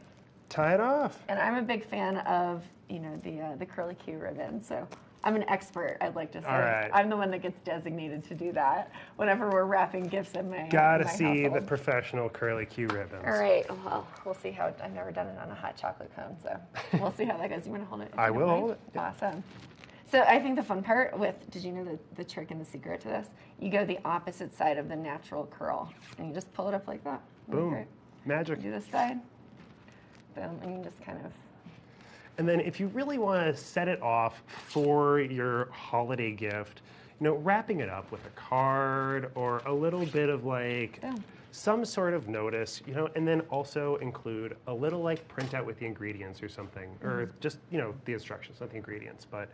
Tie it off. And I'm a big fan of, you know, the curly Q ribbon. So I'm an expert, I'd like to say. All right. I'm the one that gets designated to do that whenever we're wrapping gifts in my Gotta my see household. the professional curly Q ribbons. All right. Well, we'll see how. I've never done it on a hot chocolate cone, so we'll see how that goes. You want to hold it? I will hold it. Awesome. So I think the fun part with, did you know the trick and the secret to this? You go the opposite side of the natural curl, and you just pull it up like that. Boom. Okay. Magic. Do this side. Boom, and you just kind of. And then if you really want to set it off for your holiday gift, you know, wrapping it up with a card or a little bit of like some sort of notice, you know, and then also include a little like printout with the ingredients or something, or just, you know, the instructions, not the ingredients, but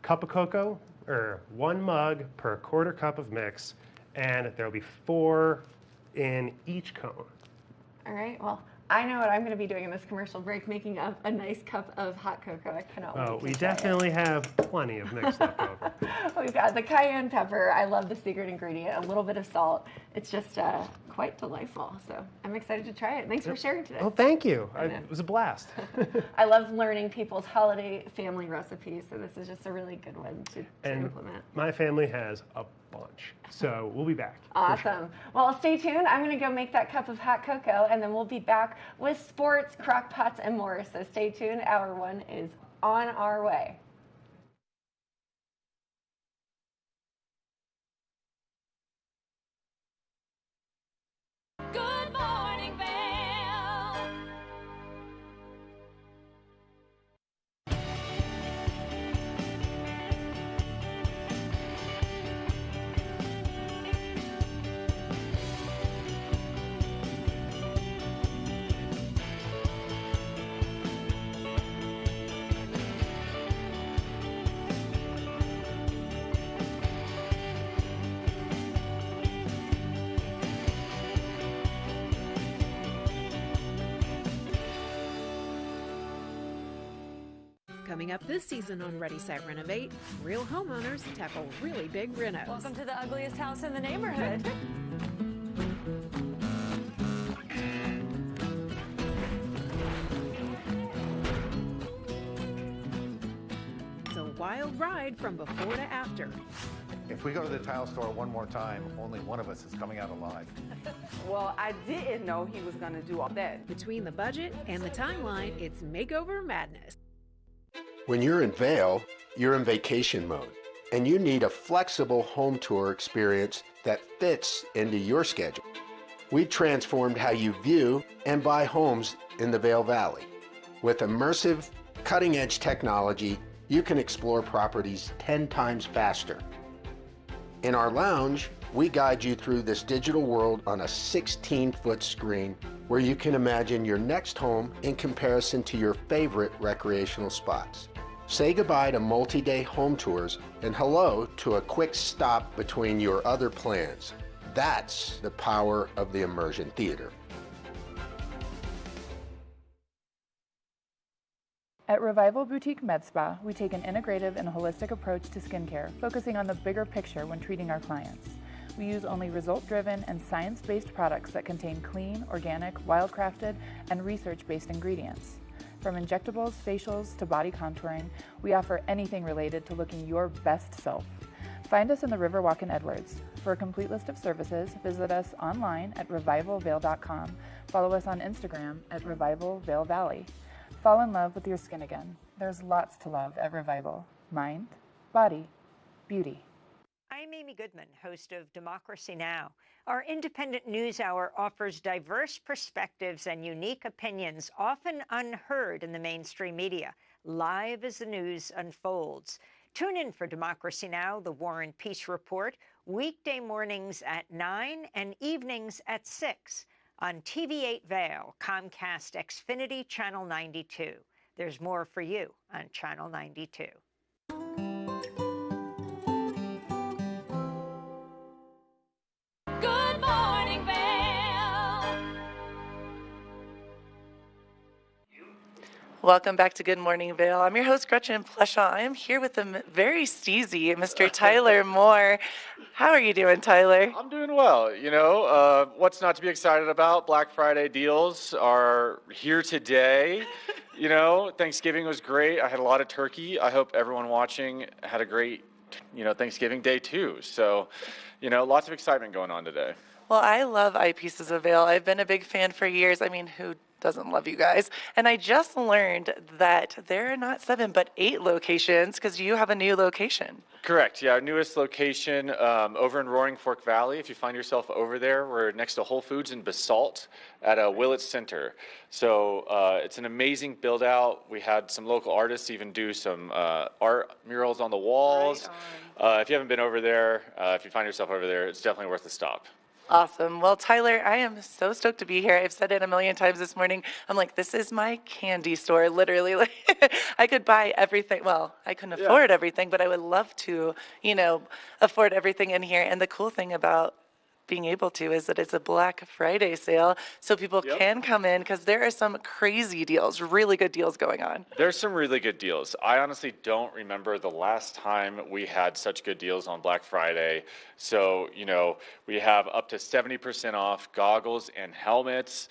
cup of cocoa or 1 mug per 1/4 cup of mix, and there'll be 4 in each cone. All right, well, I know what I'm going to be doing in this commercial break, making a nice cup of hot cocoa. I cannot wait to We try it. definitely have plenty of mix left over. We've got the cayenne pepper. I love the secret ingredient, a little bit of salt. It's just quite delightful. So I'm excited to try it. Thanks for sharing today. Oh, thank you. I know. It was a blast. I love learning people's holiday family recipes, so this is just a really good one to And implement. my family has a bunch, so we'll be back. Awesome. Well, stay tuned. I'm going to go make that cup of hot cocoa, and then we'll be back with sports, crock pots, and more. So stay tuned. Hour 1 is on our way. Good morning, Vail. Coming up this season on Ready, Set, Renovate, real homeowners tackle really big renos. Welcome to the ugliest house in the neighborhood. wild ride from before to after. If we go to the tile store one more time, only one of us is coming out alive. Well, I didn't know he was going to do all that. Between the budget and the timeline, it's makeover madness. When you're in Vail, you're in vacation mode, and you need a flexible home tour experience that fits into your schedule. We transformed how you view and buy homes in the Vail Valley. With immersive, cutting-edge technology, you can explore properties 10 times faster. In our lounge, we guide you through this digital world on a 16-foot screen where you can imagine your next home in comparison to your favorite recreational spots. Say goodbye to multi-day home tours and hello to a quick stop between your other plans. That's the power of the immersion theater. At Revival Boutique Med Spa, we take an integrative and holistic approach to skincare, focusing on the bigger picture when treating our clients. We use only result-driven and science-based products that contain clean, organic, wild-crafted, and research-based ingredients. From injectables, facials, to body contouring, we offer anything related to looking your best self. Find us in the Riverwalk in Edwards. For a complete list of services, visit us online at revivalvail.com. Follow us on Instagram at Revival Vail Valley. Fall in love with your skin again. There's lots to love at Revival. Mind, body, beauty. I'm Amy Goodman, host of Democracy Now! Our independent news hour offers diverse perspectives and unique opinions, often unheard in the mainstream media, live as the news unfolds. Tune in for Democracy Now!, the War and Peace Report, weekday mornings at 9 and evenings at 6 on TV8 Vail, Comcast Xfinity Channel 92. There's more for you on Channel 92. Good morning, Vail. Welcome back to Good Morning Vail. I'm your host, Gretchen Pleshaw. I am here with the very steezy Mr. Tyler Moore. How are you doing, Tyler? I'm doing well. You know, what's not to be excited about? Black Friday deals are here today. You know, Thanksgiving was great. I had a lot of turkey. I hope everyone watching had a great, Thanksgiving day too. So, lots of excitement going on today. Well, I love Eyepieces of Vail. I've been a big fan for years. I mean, who doesn't love you guys? And I just learned that there are not 7, but 8 locations because you have a new location. Correct. Yeah, our newest location over in Roaring Fork Valley. If you find yourself over there, we're next to Whole Foods in Basalt at Willett Center. So it's an amazing build out. We had some local artists even do some art murals on the walls. If you haven't been over there, if you find yourself over there, it's definitely worth a stop. Awesome. Well, Tyler, I am so stoked to be here. I've said it a million times this morning. I'm like, this is my candy store, literally. Like, I could buy everything. Well, I couldn't afford everything, but I would love to, afford everything in here. And the cool thing about being able to is that it's a Black Friday sale, so people can come in because there are some crazy deals, really good deals going on. There's some really good deals. I honestly don't remember the last time we had such good deals on Black Friday. So, we have up to 70% off goggles and helmets.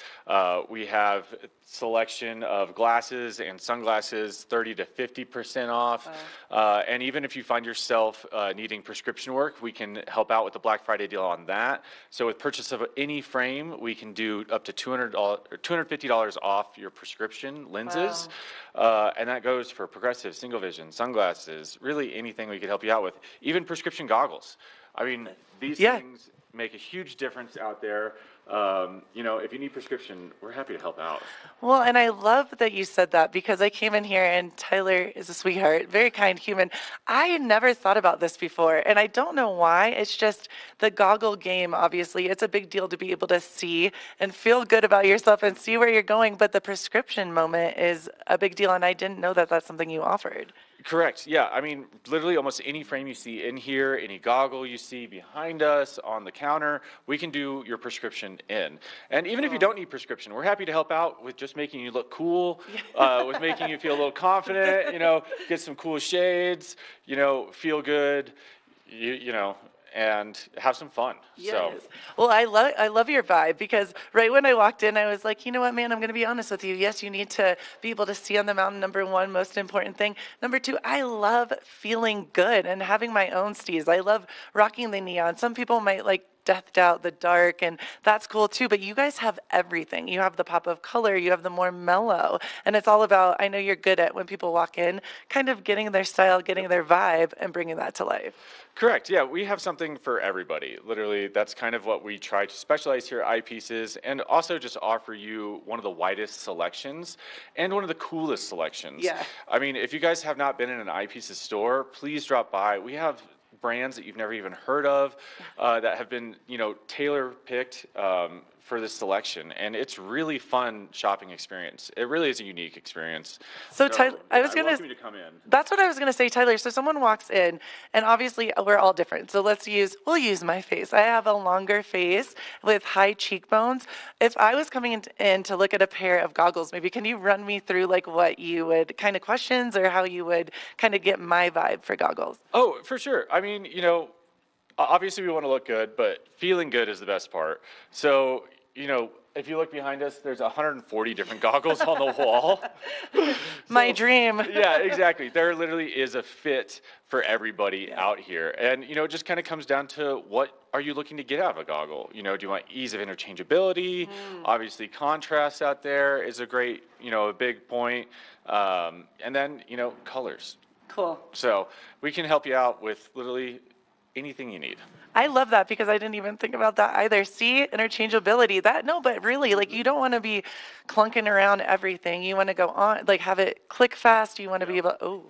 We have selection of glasses and sunglasses, 30 to 50% off. And even if you find yourself needing prescription work, we can help out with the Black Friday deal on that. So with purchase of any frame, we can do up to $250 off your prescription lenses. And that goes for progressive, single vision, sunglasses, really anything we could help you out with, even prescription goggles. I mean, these things make a huge difference out there. If you need prescription, we're happy to help out. Well, and I love that you said that because I came in here and Tyler is a sweetheart, very kind human. I had never thought about this before, and I don't know why. It's just the goggle game, obviously. It's a big deal to be able to see and feel good about yourself and see where you're going, but the prescription moment is a big deal, and I didn't know that that's something you offered. Correct. Yeah. I mean, literally almost any frame you see in here, any goggle you see behind us on the counter, we can do your prescription in. And even if you don't need prescription, we're happy to help out with just making you look cool, with making you feel a little confident, get some cool shades, feel good, and have some fun. So. Yes. Well, I love your vibe because right when I walked in, I was like, you know what, man, I'm going to be honest with you. Yes, you need to be able to see on the mountain, number one, most important thing. Number two, I love feeling good and having my own steez. I love rocking the neon. Some people might like deathed out the dark, and that's cool too, but you guys have everything. You have the pop of color, you have the more mellow, and it's all about, I know you're good at when people walk in, kind of getting their style, getting their vibe, and bringing that to life. Correct. Yeah, we have something for everybody. Literally, that's kind of what we try to specialize here at Eyepieces, and also just offer you one of the widest selections and one of the coolest selections. Yeah. I mean, if you guys have not been in an Eyepieces store, please drop by. We have brands that you've never even heard of that have been, tailor picked for this selection, and it's really fun shopping experience. It really is a unique experience. So Tyler, I welcome you to come in. That's what I was gonna say, Tyler. So someone walks in, and obviously we're all different. So we'll use my face. I have a longer face with high cheekbones. If I was coming in to look at a pair of goggles, maybe can you run me through like what you would kind of questions or how you would kind of get my vibe for goggles? Oh, for sure. I mean, obviously we want to look good, but feeling good is the best part. So, if you look behind us, there's 140 different goggles on the wall. My dream. Yeah, exactly. There literally is a fit for everybody out here. And, it just kind of comes down to what are you looking to get out of a goggle? Do you want ease of interchangeability? Obviously, contrast out there is a great, a big point. And then, colors. Cool. So we can help you out with literally anything you need. I love that because I didn't even think about that either. See, interchangeability. But really, like you don't want to be clunking around everything. You want to go on, like have it click fast. You want to be able,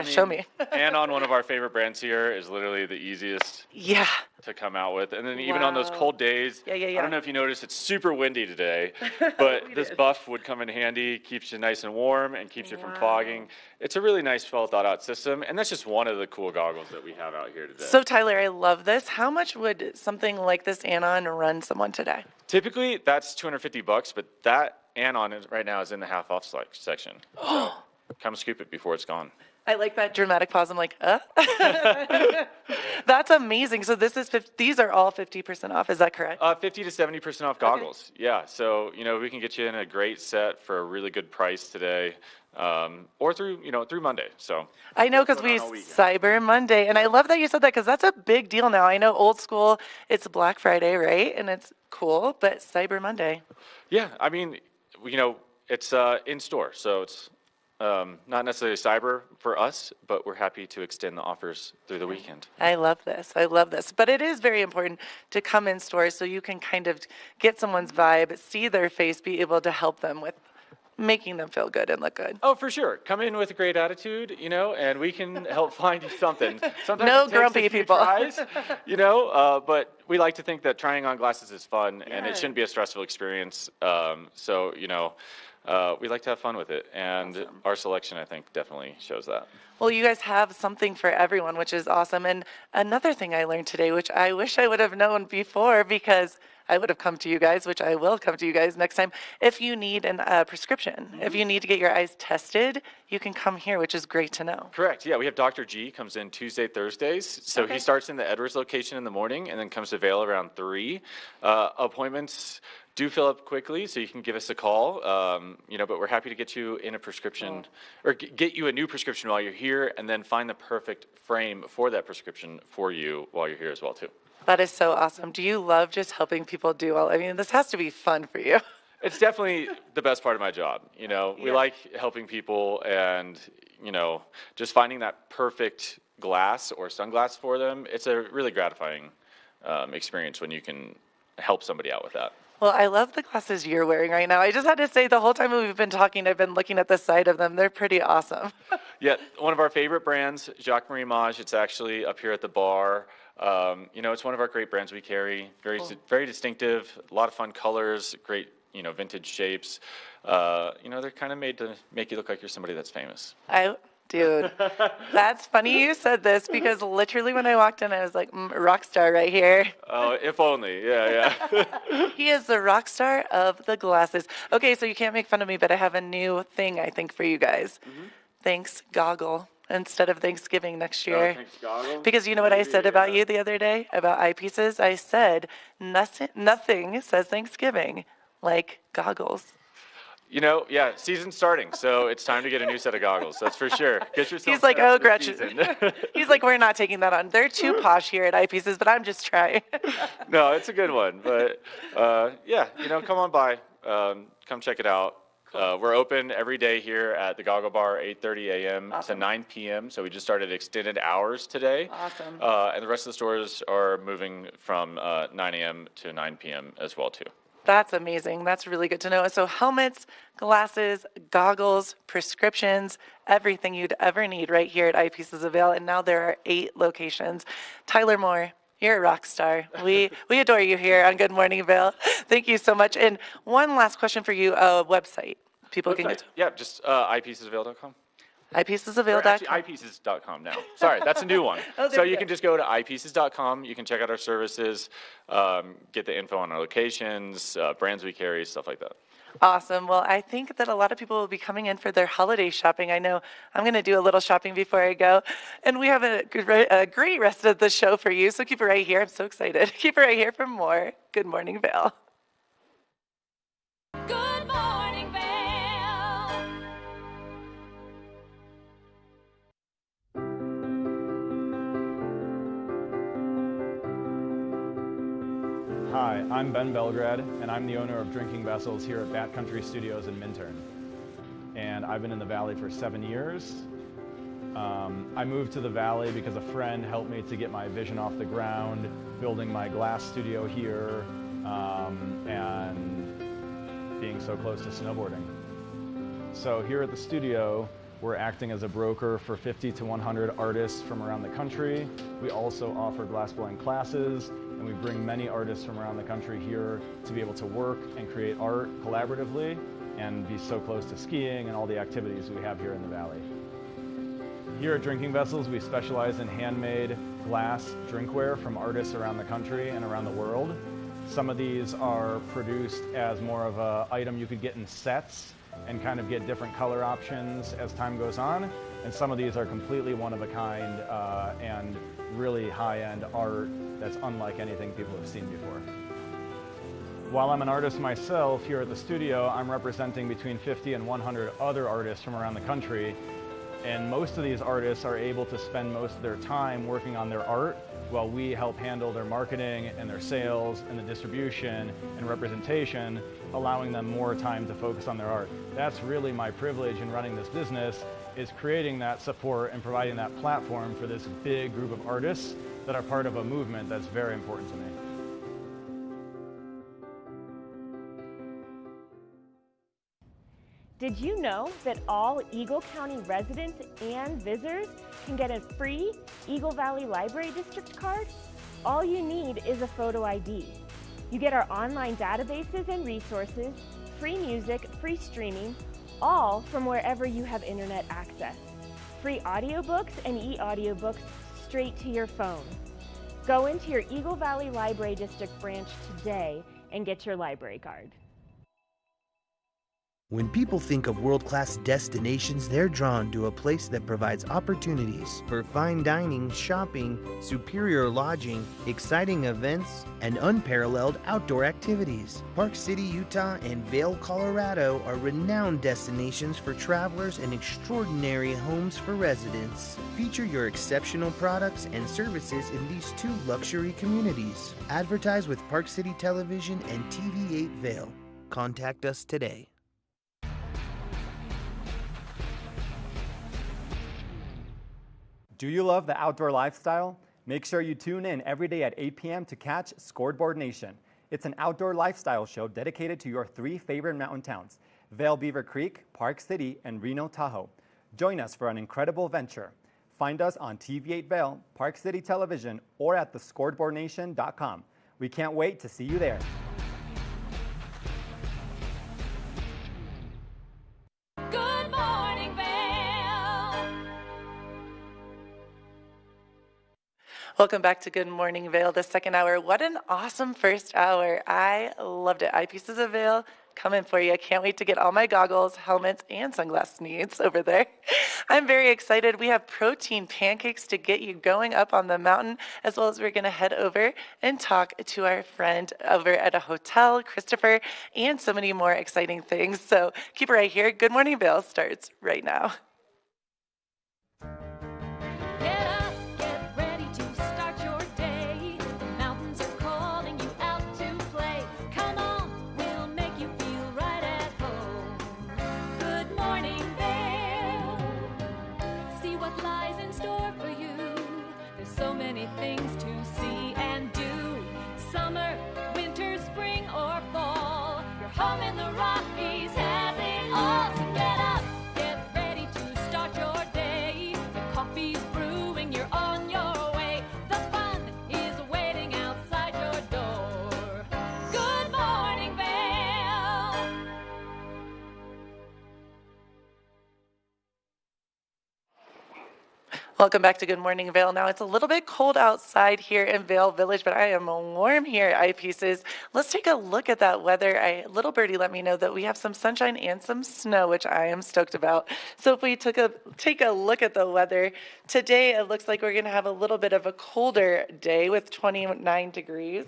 show me. And on one of our favorite brands here is literally the easiest. Yeah. To come out with. And then even on those cold days, Yeah. I don't know if you noticed, it's super windy today, but this buff would come in handy, keeps you nice and warm and keeps you from fogging. It's a really nice, well thought out system. And that's just one of the cool goggles that we have out here today. So Tyler, I love this. How much would something like this Anon run someone today? Typically that's $250, but that Anon right now is in the half off section. So come scoop it before it's gone. I like that dramatic pause. I'm like, That's amazing. So these are all 50% off. Is that correct? 50 to 70% off goggles. Okay. Yeah. So, we can get you in a great set for a really good price today. Or through Monday. So I know because we Cyber Monday, and I love that you said that because that's a big deal now. I know old school, it's Black Friday, right? And it's cool, but Cyber Monday. Yeah. I mean, it's in store. So it's not necessarily cyber for us, but we're happy to extend the offers through the weekend. I love this. But it is very important to come in stores so you can kind of get someone's vibe, see their face, be able to help them with making them feel good and look good. Oh, for sure. Come in with a great attitude, and we can help find you something. Sometimes no it takes grumpy a few people. Tries, but we like to think that trying on glasses is fun, and it shouldn't be a stressful experience. We like to have fun with it, and our selection, I think, definitely shows that. Well, you guys have something for everyone, which is awesome. And another thing I learned today, which I wish I would have known before because I would have come to you guys, which I will come to you guys next time. If you need a prescription, if you need to get your eyes tested, you can come here, which is great to know. Correct. Yeah, we have Dr. G comes in Tuesday, Thursdays. So he starts in the Edwards location in the morning and then comes to Vail around 3. Appointments do fill up quickly, so you can give us a call. But we're happy to get you in a prescription or get you a new prescription while you're here, and then find the perfect frame for that prescription for you while you're here as well too. That is so awesome. Do you love just helping people do well? I mean, this has to be fun for you. It's definitely the best part of my job. We like helping people and, just finding that perfect glass or sunglass for them. It's a really gratifying experience when you can help somebody out with that. Well, I love the glasses you're wearing right now. I just had to say the whole time we've been talking, I've been looking at the side of them. They're pretty awesome. Yeah, one of our favorite brands, Jacques Marie Mage. It's actually up here at the bar. It's one of our great brands we carry. Very distinctive, a lot of fun colors, great, vintage shapes. They're kind of made to make you look like you're somebody that's famous. Dude, that's funny you said this because literally when I walked in, I was like, rock star right here. Oh, if only. Yeah. He is the rock star of the glasses. Okay, so you can't make fun of me, but I have a new thing I think for you guys. Thanks, goggle. instead of Thanksgiving next year. Thanks, goggles. Because you know what I said about you the other day about eyepieces? I said nothing says Thanksgiving like goggles. You know, yeah, season's starting, so it's time to get a new set of goggles. That's for sure. Get yourself. He's like, set up oh, for the Gretchen. season. He's like, we're not taking that on. They're too posh here at eyepieces, but I'm just trying. No, it's a good one. But yeah, you know, come on by. Come check it out. We're open every day here at the Goggle Bar, 8:30 a.m. to 9 p.m. So we just started extended hours today. Awesome. And the rest of the stores are moving from 9 a.m. to 9 p.m. as well, too. That's amazing. That's really good to know. So helmets, glasses, goggles, prescriptions, everything you'd ever need right here at Eyepieces of Vail. And now there are 8 locations. Tyler Moore, you're a rock star. We adore you here on Good Morning Vail. Thank you so much. And one last question for you, website. People can get to. Yeah, just eyepiecesofvail.com. Eyepiecesofvail.com. Actually, eyepieces.com now. Sorry, that's a new one. So you can just go to eyepieces.com. You can check out our services, get the info on our locations, brands we carry, stuff like that. Awesome. Well, I think that a lot of people will be coming in for their holiday shopping. I know I'm going to do a little shopping before I go. And we have a great rest of the show for you. So keep it right here. I'm so excited. Keep it right here for more Good Morning Vail. Good morning, Vail. Hi, I'm Ben Belgrad, and I'm the owner of Drinking Vessels here at Bat Country Studios in Minturn. And I've been in the Valley for 7 years. I moved to the Valley because a friend helped me to get my vision off the ground, building my glass studio here, and being so close to snowboarding. So here at the studio, we're acting as a broker for 50 to 100 artists from around the country. We also offer glassblowing classes, and we bring many artists from around the country here to be able to work and create art collaboratively and be so close to skiing and all the activities we have here in the Valley. Here at Drinking Vessels, we specialize in handmade glass drinkware from artists around the country and around the world. Some of these are produced as more of an item you could get in sets and kind of get different color options as time goes on. And some of these are completely one of a kind and really high-end art that's unlike anything people have seen before. While I'm an artist myself here at the studio, I'm representing between 50 and 100 other artists from around the country. And most of these artists are able to spend most of their time working on their art while we help handle their marketing and their sales and the distribution and representation, allowing them more time to focus on their art. That's really my privilege in running this business, is creating that support and providing that platform for this big group of artists that are part of a movement that's very important to me. Did you know that all Eagle County residents and visitors can get a free Eagle Valley Library District card? All you need is a photo ID. You get our online databases and resources, free music, free streaming, all from wherever you have internet access. Free audiobooks and e-audiobooks straight to your phone. Go into your Eagle Valley Library District branch today and get your library card. When people think of world-class destinations, they're drawn to a place that provides opportunities for fine dining, shopping, superior lodging, exciting events, and unparalleled outdoor activities. Park City, Utah, and Vail, Colorado are renowned destinations for travelers and extraordinary homes for residents. Feature your exceptional products and services in these 2 luxury communities. Advertise with Park City Television and TV8 Vail. Contact us today. Do you love the outdoor lifestyle? Make sure you tune in every day at 8 p.m. to catch Scoreboard Nation. It's an outdoor lifestyle show dedicated to your 3 favorite mountain towns, Vail, Beaver Creek, Park City, and Reno, Tahoe. Join us for an incredible venture. Find us on TV8 Vail, Park City Television, or at thescoreboardnation.com. We can't wait to see you there. Good morning, Vail. Welcome back to Good Morning Vail, the second hour. What an awesome first hour. I loved it. Eyepieces of Vail coming for you. I can't wait to get all my goggles, helmets, and sunglass needs over there. I'm very excited. We have protein pancakes to get you going up on the mountain, as well as we're going to head over and talk to our friend over at a hotel, Christopher, and so many more exciting things. So keep it right here. Good Morning Vail starts right now. Get up, get ready to start your day. The mountains are calling you out to play. Come on, we'll make you feel right at home. Good morning, Vail. See what lies in store for you. There's so many things to see and do. Summer, winter, spring, or fall. Your home in the Rockies has it all. So get up, get ready to start your day. The coffee's brewing, you're on your way. The fun is waiting outside your door. Good morning, Vail. Welcome back to Good Morning Vail. Now it's a little bit cold outside here in Vail Village, but I am warm here at Eyepieces. Let's take a look at that weather. Little birdie let me know that we have some sunshine and some snow, which I am stoked about. So if we take a look at the weather, today it looks like we're going to have a little bit of a colder day with 29 degrees,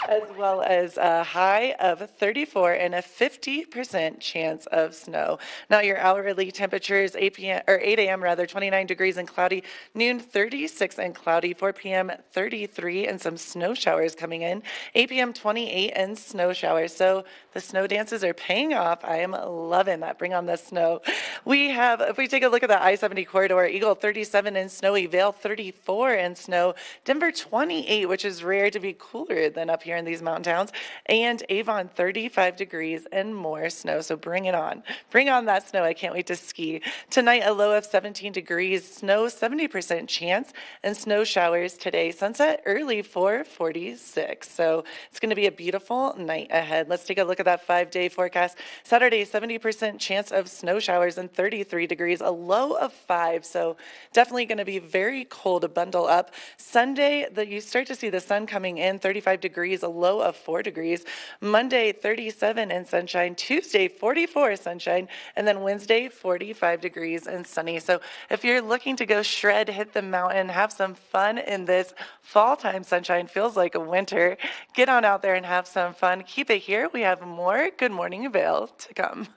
as well as a high of 34 and a 50% chance of snow. Now your hourly temperature is 8 a.m. 29 degrees and cloudy. Noon 36 and cloudy. 4 p.m. 33 and some snow showers coming in. 8 p.m. 28 and snow showers. So the snow dances are paying off. I am loving that. Bring on the snow. We have, if we take a look at the I-70 corridor, Eagle 37 and snowy, Vail 34 and snow, Denver 28, which is rare to be cooler than up here in these mountain towns, and Avon 35 degrees and more snow. So bring it on. Bring on that snow. I can't wait to ski. Tonight, a low of 17 degrees, snow 70% chance, and snow showers today. Sunset early 4:46. So it's going to be a beautiful night ahead. Let's take a look at that 5-day forecast. Saturday, 70% chance of snow showers and 33 degrees, a low of 5. So definitely going to be very cold to bundle up. Sunday, you start to see the sun coming in, 35 degrees, a low of 4 degrees. Monday, 37 and sunshine. Tuesday, 44 sunshine. And then Wednesday, 45 degrees and sunny. So if you're looking to go shred, hit the mountain, have some fun in this fall time sunshine, feels like a winter, get on out there and have some fun. Keep it here. We have more Good Morning Vail to come.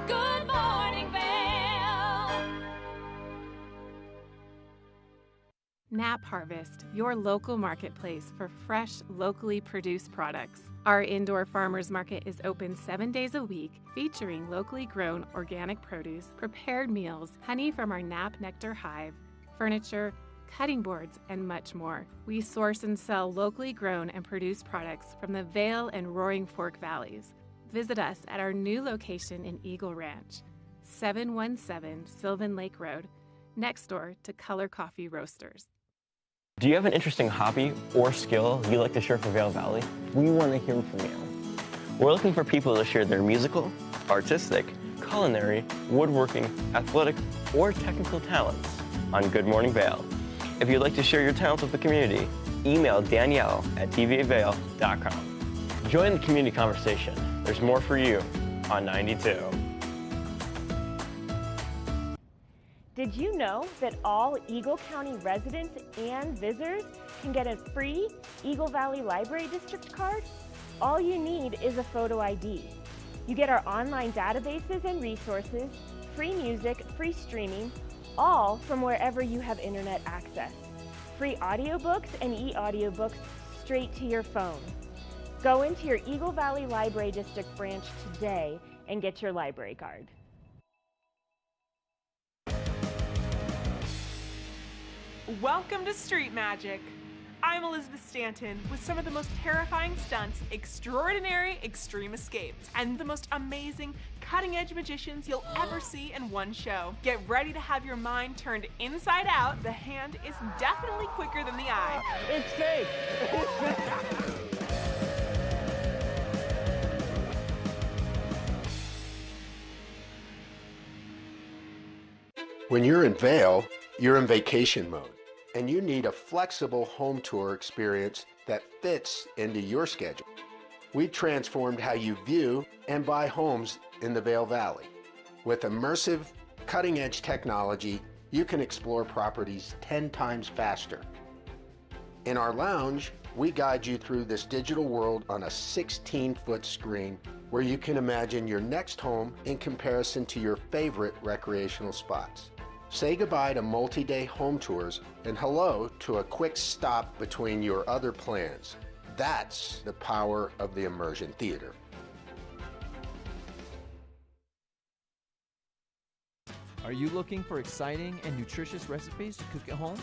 Good morning, Vail. Nap Harvest, your local marketplace for fresh, locally produced products. Our indoor farmers market is open 7 days a week, featuring locally grown organic produce, prepared meals, honey from our Nap Nectar hive, furniture, cutting boards, and much more. We source and sell locally grown and produced products from the Vail and Roaring Fork Valleys. Visit us at our new location in Eagle Ranch, 717 Sylvan Lake Road, next door to Color Coffee Roasters. Do you have an interesting hobby or skill you'd like to share for Vail Valley? We want to hear from you. We're looking for people to share their musical, artistic, culinary, woodworking, athletic, or technical talents on Good Morning Vail. If you'd like to share your talents with the community, email Danielle at tvavail.com. Join the community conversation. There's more for you on 92. Did you know that all Eagle County residents and visitors can get a free Eagle Valley Library District card? All you need is a photo ID. You get our online databases and resources, free music, free streaming, all from wherever you have internet access. Free audiobooks and e-audiobooks straight to your phone. Go into your Eagle Valley Library District branch today and get your library card. Welcome to Street Magic. I'm Elizabeth Stanton with some of the most terrifying stunts, extraordinary extreme escapes, and the most amazing cutting-edge magicians you'll ever see in one show. Get ready to have your mind turned inside out. The hand is definitely quicker than the eye. It's fake! When you're in Vail, you're in vacation mode, and you need a flexible home tour experience that fits into your schedule. We transformed how you view and buy homes in the Vail Valley. With immersive, cutting-edge technology, you can explore properties 10 times faster. In our lounge, we guide you through this digital world on a 16-foot screen where you can imagine your next home in comparison to your favorite recreational spots. Say goodbye to multi-day home tours and hello to a quick stop between your other plans. That's the power of the immersion theater. Are you looking for exciting and nutritious recipes to cook at home?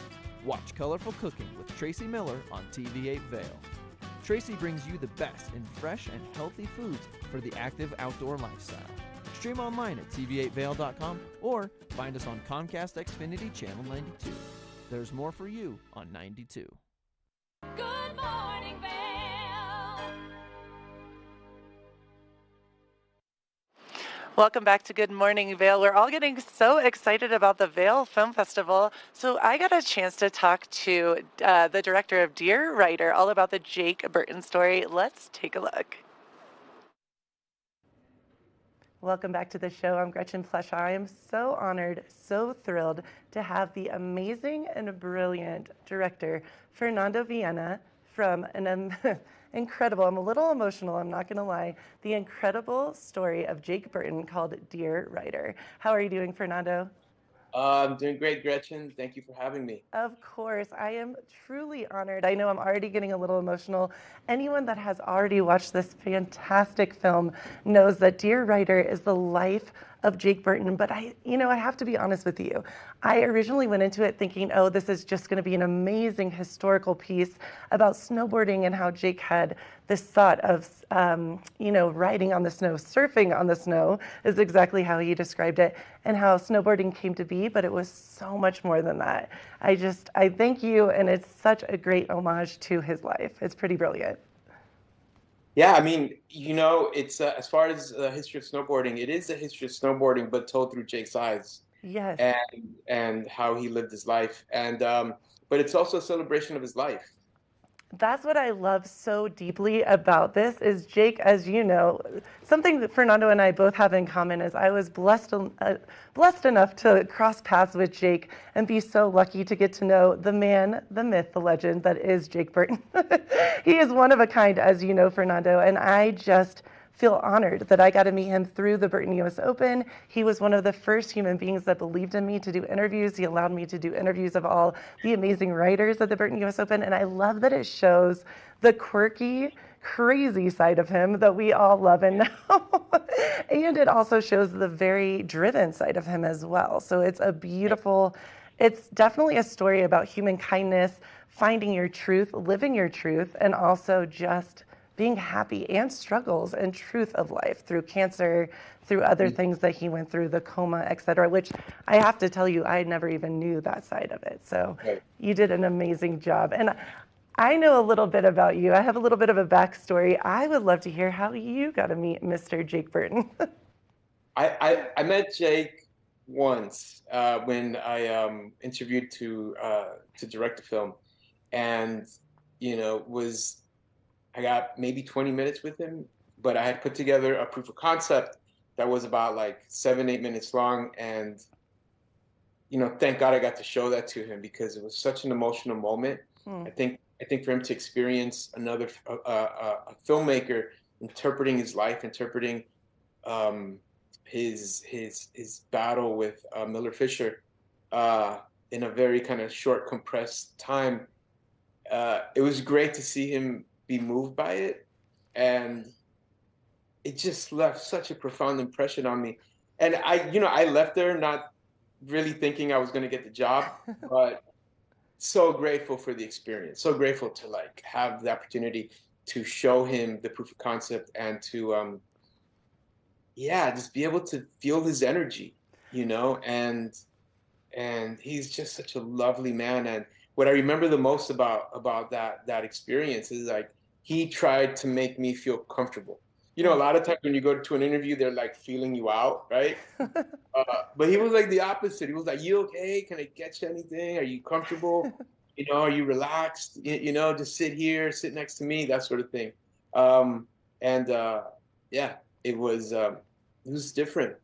Watch Colorful Cooking with Tracy Miller on TV8 Vail. Tracy brings you the best in fresh and healthy foods for the active outdoor lifestyle. Stream online at tv8vail.com or find us on Comcast Xfinity Channel 92. There's more for you on 92. Good morning, Vail. Welcome back to Good Morning Vail. We're all getting so excited about the Vail Film Festival. So I got a chance to talk to the director of Dear Writer all about the Jake Burton story. Let's take a look. Welcome back to the show. I'm Gretchen Pleshaw. I am so honored, so thrilled to have the amazing and brilliant director, Fernando Viana, from an incredible, I'm a little emotional, I'm not going to lie, the incredible story of Jake Burton called Dear Writer. How are you doing, Fernando? I'm doing great, Gretchen. Thank you for having me. Of course, I am truly honored. I know I'm already getting a little emotional. Anyone that has already watched this fantastic film knows that Dear Writer is the life of Jake Burton, but I have to be honest with you. I originally went into it thinking, oh, this is just going to be an amazing historical piece about snowboarding and how Jake had this thought of, riding on the snow, surfing on the snow is exactly how he described it, and how snowboarding came to be, but it was so much more than that. I thank you, and it's such a great homage to his life. It's pretty brilliant. Yeah, I mean, it's as far as the history of snowboarding, it is a history of snowboarding, but told through Jake's eyes. Yes. And how he lived his life, but it's also a celebration of his life. That's what I love so deeply about this is Jake, as you know, something that Fernando and I both have in common is I was blessed enough to cross paths with Jake and be so lucky to get to know the man, the myth, the legend that is Jake Burton. He is one of a kind, as you know, Fernando, and I just feel honored that I got to meet him through the Burton US Open. He was one of the first human beings that believed in me to do interviews. He allowed me to do interviews of all the amazing writers at the Burton US Open, and I love that it shows the quirky, crazy side of him that we all love and know. And it also shows the very driven side of him as well. So it's definitely a story about human kindness, finding your truth, living your truth, and also just being happy and struggles and truth of life through cancer, through other things that he went through, the coma, et cetera, which I have to tell you, I never even knew that side of it. So you did an amazing job. And I know a little bit about you. I have a little bit of a backstory. I would love to hear how you got to meet Mr. Jake Burton. I met Jake once when I interviewed to direct the film, and I got maybe 20 minutes with him, but I had put together a proof of concept that was about like 7-8 minutes long. And, thank God I got to show that to him because it was such an emotional moment. I think for him to experience another a filmmaker interpreting his life, interpreting his battle with Miller Fisher in a very kind of short, compressed time. It was great to see him be moved by it, and it just left such a profound impression on me. And I left there not really thinking I was going to get the job, but so grateful for the experience, so grateful to have the opportunity to show him the proof of concept and to just be able to feel his energy, and he's just such a lovely man. And what I remember the most about that experience is he tried to make me feel comfortable. A lot of times when you go to an interview, they're feeling you out, right? But he was the opposite. He was like, "You okay? Can I get you anything? Are you comfortable? Are you relaxed? Just sit here, sit next to me," that sort of thing. And yeah, it was different.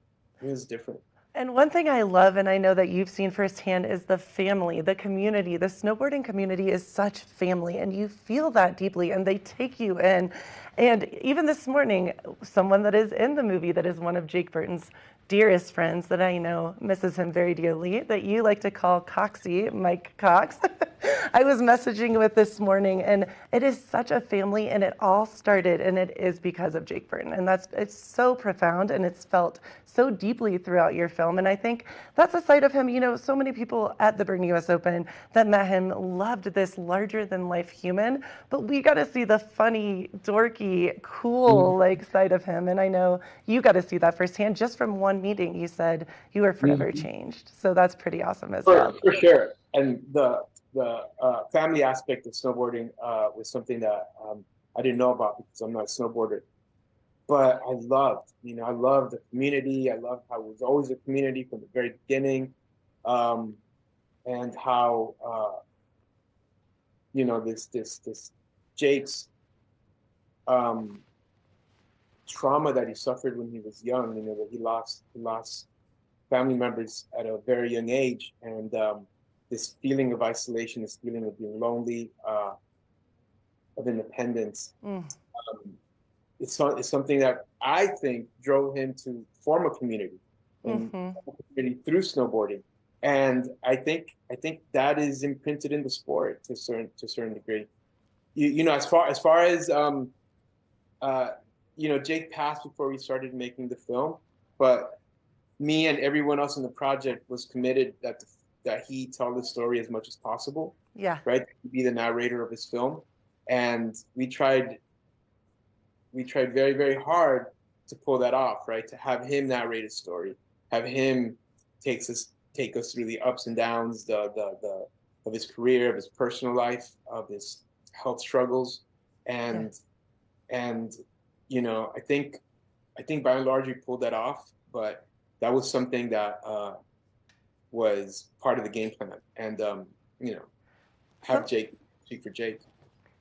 It was different. And one thing I love, and I know that you've seen firsthand, is the family, the community. The snowboarding community is such family, and you feel that deeply, and they take you in. And even this morning, someone that is in the movie that is one of Jake Burton's dearest friends that I know misses him very dearly, that you like to call Coxie, Mike Cox, I was messaging with this morning, and it is such a family, and it all started, and it is because of Jake Burton. And it's so profound, and it's felt so deeply throughout your film. And I think that's a side of him, so many people at the Burton US Open that met him loved this larger than life human, but we got to see the funny, dorky, cool side of him. And I know you got to see that firsthand just from one meeting. You said you were forever changed. So that's pretty awesome as well. For sure. And the family aspect of snowboarding was something that I didn't know about because I'm not a snowboarder. But I loved the community. I loved how it was always a community from the very beginning, and how this Jake's trauma that he suffered when he was young. That he lost family members at a very young age, and this feeling of isolation, this feeling of being lonely, of independence. It's something that I think drove him to form a community, through snowboarding, and I think that is imprinted in the sport to a certain degree. As far as Jake passed before we started making the film, but me and everyone else in the project was committed that he tell the story as much as possible. Yeah. Right. To be the narrator of his film, and we tried very, very hard to pull that off, right? To have him narrate a story, have him take us through the ups and downs, of his career, of his personal life, of his health struggles, and I think by and large we pulled that off, but that was something that was part of the game plan, and have Jake speak for Jake.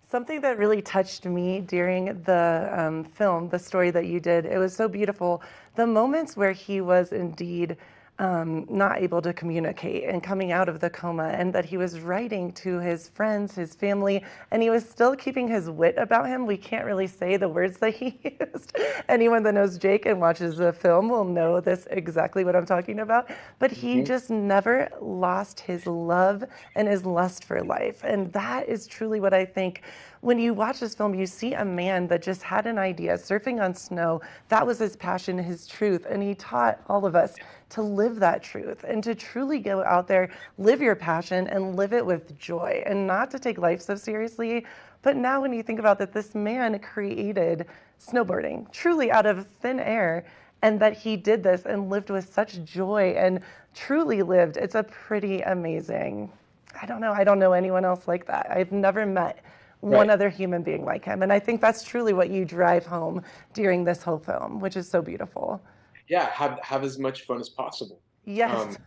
Something that really touched me during the film, the story that you did, it was so beautiful. The moments where he was indeed not able to communicate and coming out of the coma, and that he was writing to his friends, his family, and he was still keeping his wit about him. We can't really say the words that he used. Anyone that knows Jake and watches the film will know this exactly what I'm talking about. But he just never lost his love and his lust for life. And that is truly what I think. When you watch this film, you see a man that just had an idea, surfing on snow. That was his passion, his truth. And he taught all of us to live that truth and to truly go out there, live your passion and live it with joy, and not to take life so seriously. But now when you think about that, this man created snowboarding truly out of thin air, and that he did this and lived with such joy and truly lived. It's a pretty amazing. I don't know anyone else like that. I've never met one other human being like him. And I think that's truly what you drive home during this whole film, which is so beautiful. Yeah, have as much fun as possible. Yes.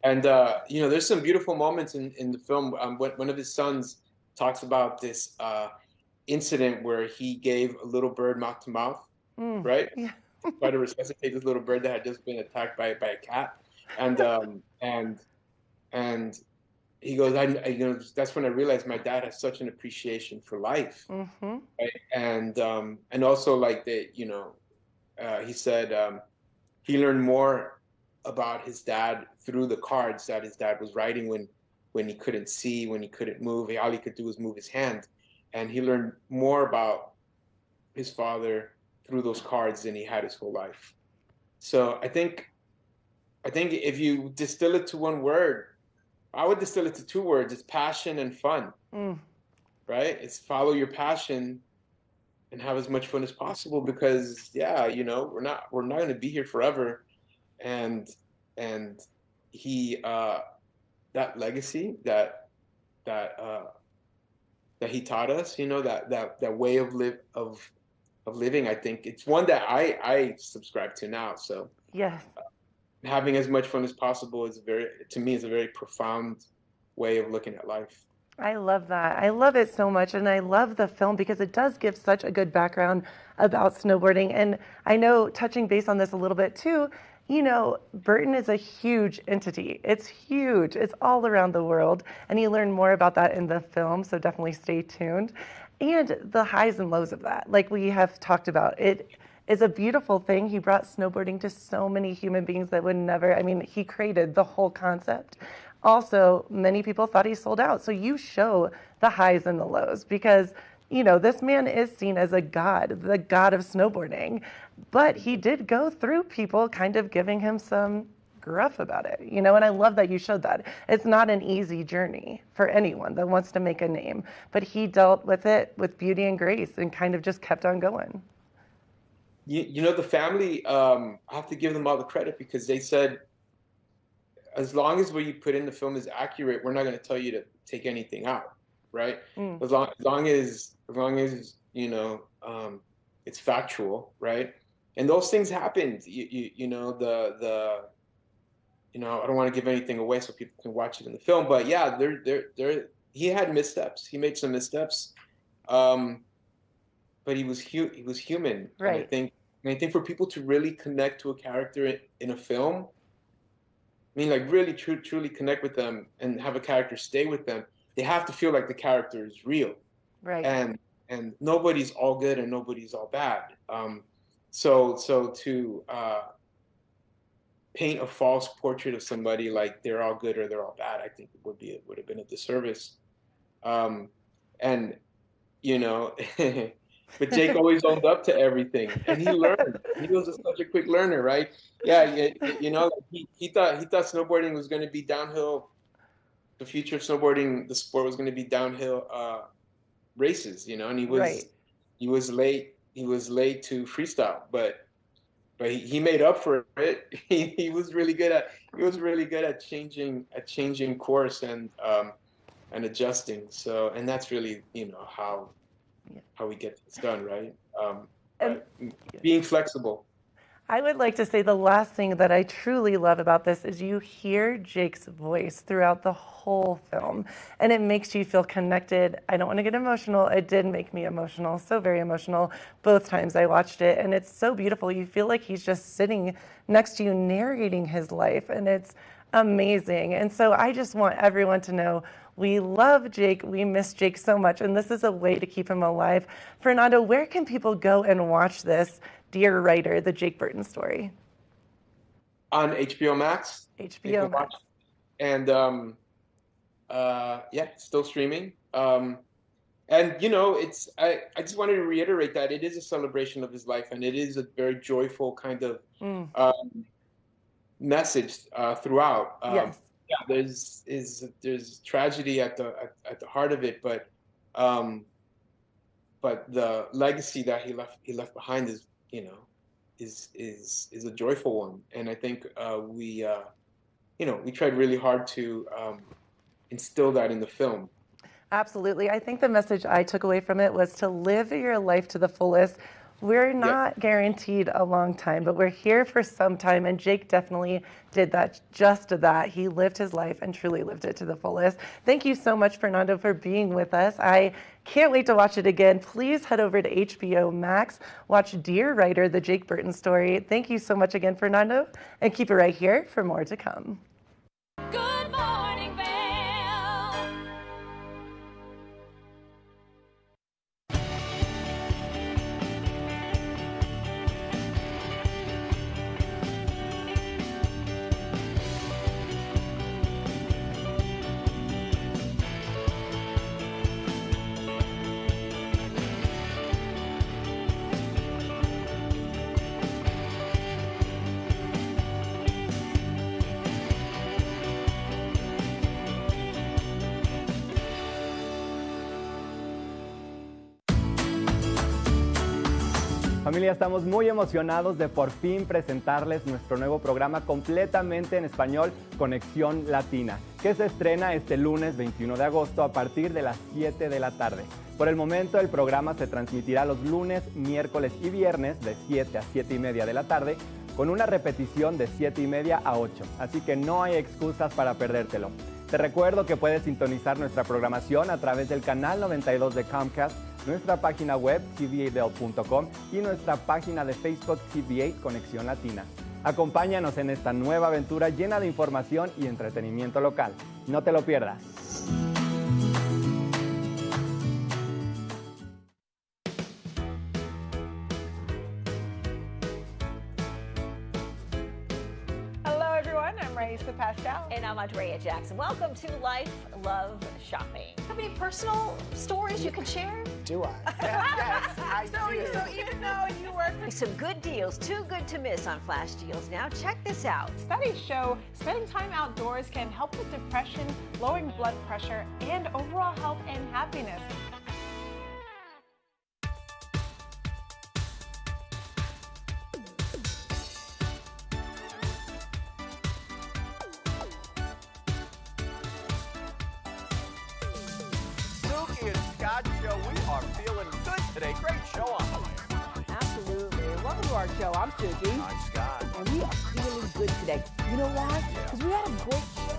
And there's some beautiful moments in the film. One of his sons talks about this incident where he gave a little bird mouth to mouth, right? Yeah. Try to resuscitate this little bird that had just been attacked by a cat, and he goes, that's when I realized my dad has such an appreciation for life, right? And also he said he learned more about his dad through the cards that his dad was writing when he couldn't see, when he couldn't move. All he could do was move his hand, and he learned more about his father through those cards than he had his whole life. So I think if you distill it to one word, I would distill it to two words. It's passion and fun, right? It's follow your passion and have as much fun as possible, because we're not going to be here forever. And he, that legacy that he taught us, that way of living, I think it's one that I subscribe to now. So yes. Having as much fun as possible is to me a very profound way of looking at life. I love that. I love it so much. And I love the film because it does give such a good background about snowboarding. And I know, touching base on this a little bit too, you know, Burton is a huge entity. It's huge. It's all around the world. And you learn more about that in the film. So definitely stay tuned. And the highs and lows of that, like we have talked about, it is a beautiful thing. He brought snowboarding to so many human beings that would never, I mean, he created the whole concept. Also, many people thought he sold out. So you show the highs and the lows because, you know, this man is seen as a god, the god of snowboarding. But he did go through people kind of giving him some gruff about it, you know, and I love that you showed that. It's not an easy journey for anyone that wants to make a name, but he dealt with it with beauty and grace and kind of just kept on going. You know, the family, I have to give them all the credit because they said, as long as what you put in the film is accurate, we're not going to tell you to take anything out, right? As long as you know, it's factual, right? And those things happened. You know, you know, I don't want to give anything away so people can watch it in the film, but yeah, he had missteps. He made some missteps, but he was human. Right. And I think for people to really connect to a character in a film, I mean, like really truly connect with them and have a character stay with them, they have to feel like the character is real. Right. And nobody's all good and nobody's all bad. So to paint a false portrait of somebody like they're all good or they're all bad, I think it would have been a disservice. And you know, but Jake always owned up to everything, and he learned. He was such a quick learner, right? Yeah, you know, he thought snowboarding was going to be downhill. The future of snowboarding, the sport was going to be downhill races, you know, and he was late. He was late to freestyle, but he made up for it. He was really good at changing course and adjusting. So, and that's really, you know, how we get this done, right? Being flexible. I would like to say the last thing that I truly love about this is you hear Jake's voice throughout the whole film, and it makes you feel connected. I don't want to get emotional. It did make me emotional, so very emotional, both times I watched it, and it's so beautiful. You feel like he's just sitting next to you narrating his life, and it's amazing. And so I just want everyone to know we love Jake. We miss Jake so much, and this is a way to keep him alive. Fernando, where can people go and watch this Dear Writer, the Jake Burton story? On HBO Max. HBO Max. And yeah, still streaming. And you know, I just wanted to reiterate that it is a celebration of his life, and it is a very joyful kind of message throughout. Yes. Yeah, there's tragedy at the heart of it, but the legacy that he left behind is, you know, is a joyful one, and I think we tried really hard to instill that in the film. Absolutely. I think the message I took away from it was to live your life to the fullest. We're not guaranteed a long time, but we're here for some time, and Jake definitely did that, just that. He lived his life and truly lived it to the fullest. Thank you so much, Fernando, for being with us. I can't wait to watch it again. Please head over to HBO Max, watch Dear Writer, the Jake Burton story. Thank you so much again, Fernando, and keep it right here for more to come. Good morning, Vail. Familia, estamos muy emocionados de por fin presentarles nuestro nuevo programa completamente en español, Conexión Latina, que se estrena este lunes 21 de agosto a partir de las 7 de la tarde. Por el momento, el programa se transmitirá los lunes, miércoles y viernes de 7 a 7 y media de la tarde, con una repetición de 7 y media a 8, así que no hay excusas para perdértelo. Te recuerdo que puedes sintonizar nuestra programación a través del canal 92 de Comcast, nuestra página web tv8vail.com y nuestra página de Facebook TV8 Conexión Latina. Acompáñanos en esta nueva aventura llena de información y entretenimiento local. No te lo pierdas. Hello, everyone. I'm Raisa Pascal. And I'm Andrea Jackson. Welcome to Life, Love, Shopping. Have any personal stories you can share? Do I? Yes, I do. So even though you work for some good deals, too good to miss on flash deals. Now check this out. Studies show spending time outdoors can help with depression, lowering blood pressure, and overall health and happiness. Suki and Scott Show, we are feeling good today. Great show on the way. Absolutely. Welcome to our show. I'm Suki. I'm Scott. And we are feeling good today. You know why? Because we had a great show.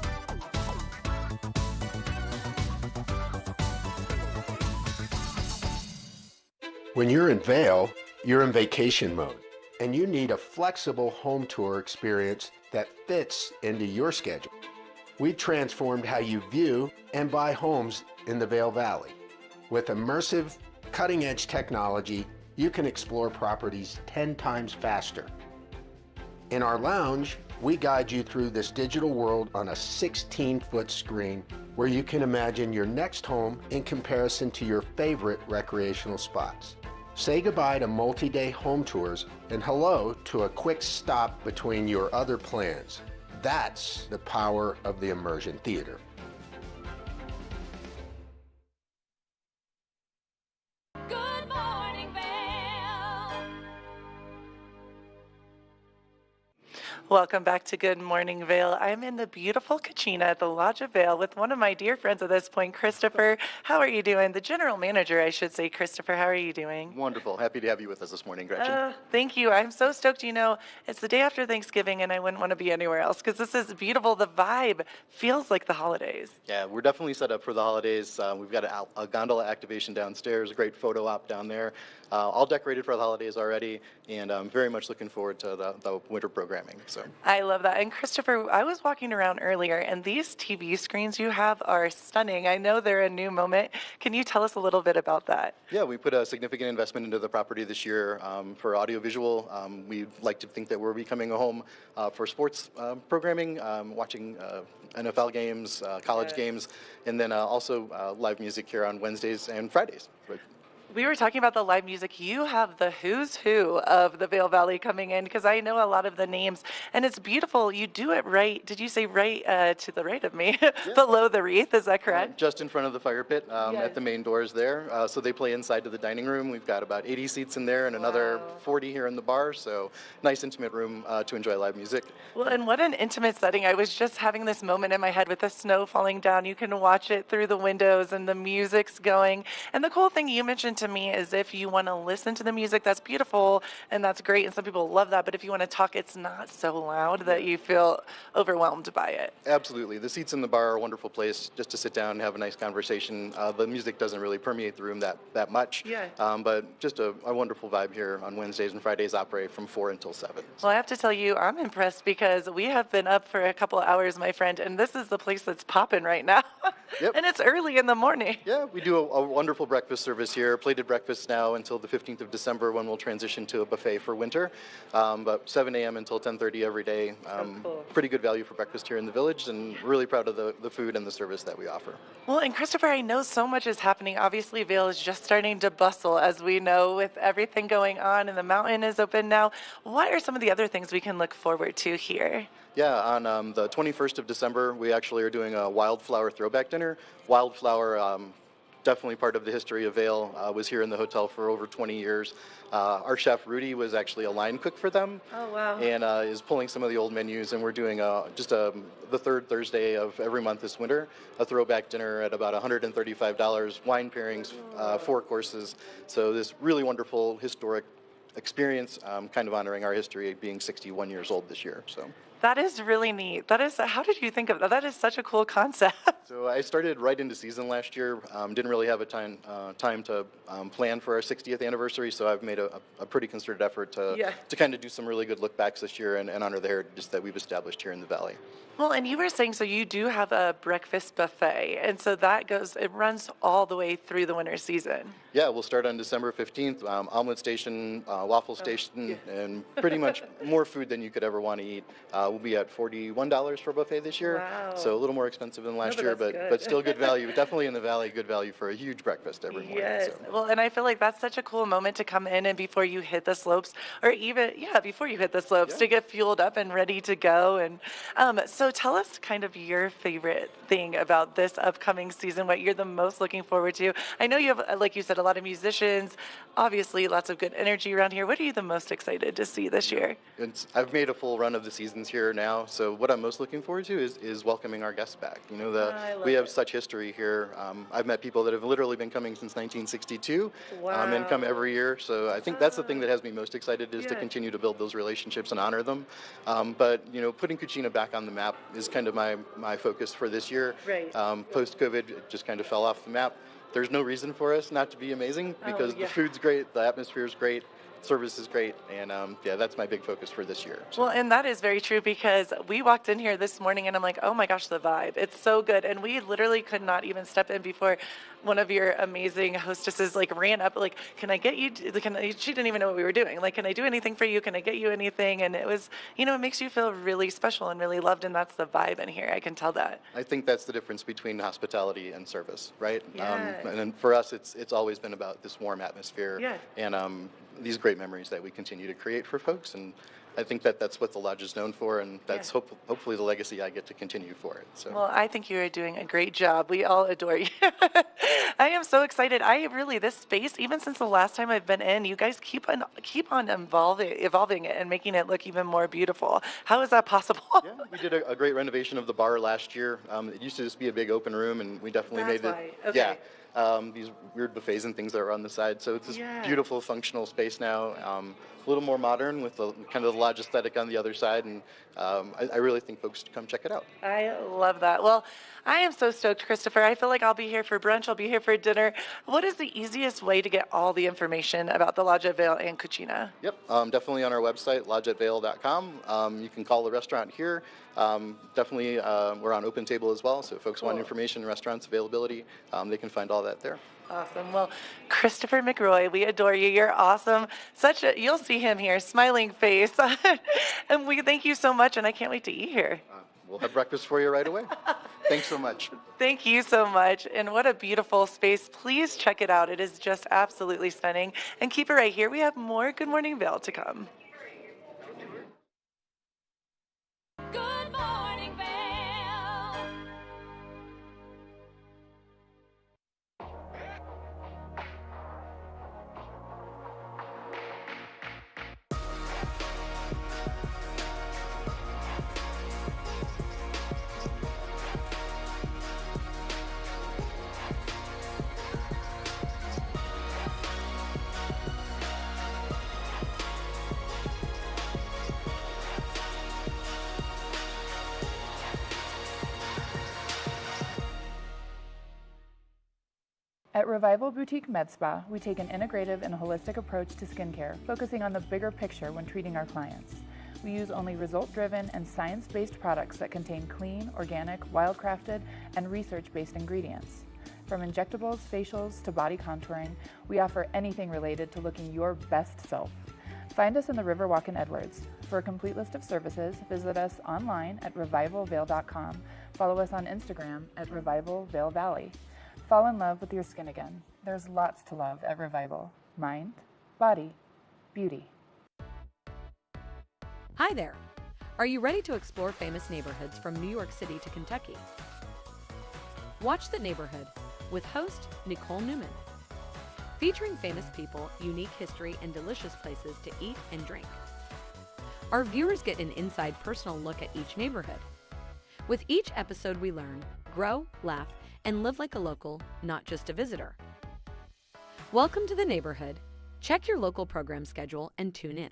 When you're in Vail, you're in vacation mode, and you need a flexible home tour experience that fits into your schedule. We transformed how you view and buy homes in the Vail Valley. With immersive, cutting-edge technology, you can explore properties 10 times faster. In our lounge, we guide you through this digital world on a 16-foot screen where you can imagine your next home in comparison to your favorite recreational spots. Say goodbye to multi-day home tours and hello to a quick stop between your other plans. That's the power of the immersion theater. Good morning, Vail. Welcome back to Good Morning Vail. I'm in the beautiful Kachina at the Lodge of Vail with one of my dear friends at this point, Christopher. How are you doing? The general manager, I should say. Christopher, how are you doing? Wonderful. Happy to have you with us this morning, Gretchen. Thank you. I'm so stoked. You know, it's the day after Thanksgiving, and I wouldn't want to be anywhere else because this is beautiful. The vibe feels like the holidays. Yeah, we're definitely set up for the holidays. We've got a gondola activation downstairs, a great photo op down there, all decorated for the holidays already, and I'm very much looking forward to the winter programming. So I love that. And Christopher, I was walking around earlier, and these TV screens you have are stunning. I know they're a new moment. Can you tell us a little bit about that? yeah, we put a significant investment into the property this year for audiovisual. We like to think that we're becoming a home for sports programming, watching NFL games, college games, and then also live music here on Wednesdays and Fridays. We were talking about the live music. You have the who's who of the Vail Valley coming in because I know a lot of the names, and it's beautiful. You do it right. Did you say right to the right of me, below the wreath? Is that correct? Just in front of the fire pit at the main doors there. So they play inside to the dining room. We've got about 80 seats in there and another 40 here in the bar. So nice intimate room to enjoy live music. Well, and what an intimate setting. I was just having this moment in my head with the snow falling down. You can watch it through the windows and the music's going. And the cool thing you mentioned to me is if you want to listen to the music, that's beautiful and that's great. And some people love that. But if you want to talk, it's not so loud that you feel overwhelmed by it. Absolutely. The seats in the bar are a wonderful place just to sit down and have a nice conversation. The music doesn't really permeate the room that much. Yeah. But just a wonderful vibe here on Wednesdays and Fridays operate from 4 until 7. Well, I have to tell you, I'm impressed because we have been up for a couple of hours, my friend, and this is the place that's popping right now. Yep. And it's early in the morning. Yeah, we do a wonderful breakfast service here, plated breakfast now until the 15th of December when we'll transition to a buffet for winter. But 7 a.m. until 10:30 every day. Cool. Pretty good value for breakfast here in the village, and really proud of the food and the service that we offer. Well, and Christopher, I know so much is happening. Obviously, Vail is just starting to bustle, as we know, with everything going on, and the mountain is open now. What are some of the other things we can look forward to here? Yeah, on the 21st of December, we actually are doing a wildflower throwback dinner. Wildflower, definitely part of the history of Vail, was here in the hotel for over 20 years. Our chef, Rudy, was actually a line cook for them. Oh, wow. And is pulling some of the old menus, and we're doing the third Thursday of every month this winter, a throwback dinner at about $135, wine pairings, 4 courses. So this really wonderful historic experience, kind of honoring our history, being 61 years old this year. So That is really neat. How did you think of that? That is such a cool concept. So I started right into season last year. Didn't really have a time to plan for our 60th anniversary, so I've made a pretty concerted effort to kind of do some really good look backs this year and honor the heritage that we've established here in the Valley. Well, and you were saying, so you do have a breakfast buffet, and so it runs all the way through the winter season. Yeah, we'll start on December 15th, omelet station, waffle station, and pretty much more food than you could ever want to eat. We'll be at $41 for a buffet this year, so a little more expensive than last year, but still good value. Definitely in the Valley, good value for a huge breakfast every morning. Yes, So. well, and I feel like that's such a cool moment to come in and before you hit the slopes, or even, before you hit the slopes, to get fueled up and ready to go. And so tell us kind of your favorite thing about this upcoming season, what you're the most looking forward to. I know you have, like you said, a lot of musicians, obviously lots of good energy around here. What are you the most excited to see this year? I've made a full run of the seasons here now, so what I'm most looking forward to is welcoming our guests back. You know, we have such history here. I've met people that have literally been coming since 1962 and come every year, so I think that's the thing that has me most excited is to continue to build those relationships and honor them. But, you know, putting Cucina back on the map is kind of my focus for this year. Right. Post-COVID, it just kind of fell off the map. There's no reason for us not to be amazing because the food's great, the atmosphere is great, service is great, and that's my big focus for this year. Well, and that is very true because we walked in here this morning and I'm like, oh my gosh, the vibe. It's so good. And we literally could not even step in before one of your amazing hostesses ran up, can I get you, she didn't even know what we were doing. Can I do anything for you? Can I get you anything? And it was, it makes you feel really special and really loved, and that's the vibe in here. I can tell that. I think that's the difference between hospitality and service, right? Yes. And for us, it's always been about this warm atmosphere Yes. and these great memories that we continue to create for folks. And I think that's what the Lodge is known for, and that's hopefully the legacy I get to continue for it. So. Well, I think you are doing a great job. We all adore you. I am so excited. This space, even since the last time I've been in, you guys keep on evolving it and making it look even more beautiful. How is that possible? Yeah, we did a great renovation of the bar last year. It used to just be a big open room, and we definitely made it. Okay. Yeah. These weird buffets and things that are on the side. So it's this beautiful functional space now, a little more modern with the kind of the Lodge aesthetic on the other side, and I really think folks should come check it out. I love that. Well, I am so stoked, Christopher. I feel like I'll be here for brunch, I'll be here for dinner. What is the easiest way to get all the information about the Lodge at Vail and Cucina? Yep, definitely on our website, lodgeatvail.com. You can call the restaurant here. Definitely, we're on Open Table as well, so if folks want information, restaurants availability, they can find all that there. Awesome. Well, Christopher McRoy, we adore you. You're awesome. You'll see him here, smiling face. And we thank you so much, and I can't wait to eat here. We'll have breakfast for you right away. Thanks so much. Thank you so much. And what a beautiful space. Please check it out. It is just absolutely stunning. And keep it right here. We have more Good Morning Vail to come. Good morning, Vail. At Revival Boutique Med Spa, we take an integrative and holistic approach to skincare, focusing on the bigger picture when treating our clients. We use only result-driven and science-based products that contain clean, organic, wild-crafted, and research-based ingredients. From injectables, facials, to body contouring, we offer anything related to looking your best self. Find us in the Riverwalk in Edwards. For a complete list of services, visit us online at revivalvail.com. Follow us on Instagram at Revival Vail Valley. Fall in love with your skin again. There's lots to love at Revival. Mind, body, beauty. Hi there. Are you ready to explore famous neighborhoods from New York City to Kentucky? Watch The Neighborhood with host Nicole Newman. Featuring famous people, unique history, and delicious places to eat and drink. Our viewers get an inside personal look at each neighborhood. With each episode we learn, grow, laugh, and live like a local, not just a visitor. Welcome to The Neighborhood. Check your local program schedule and tune in.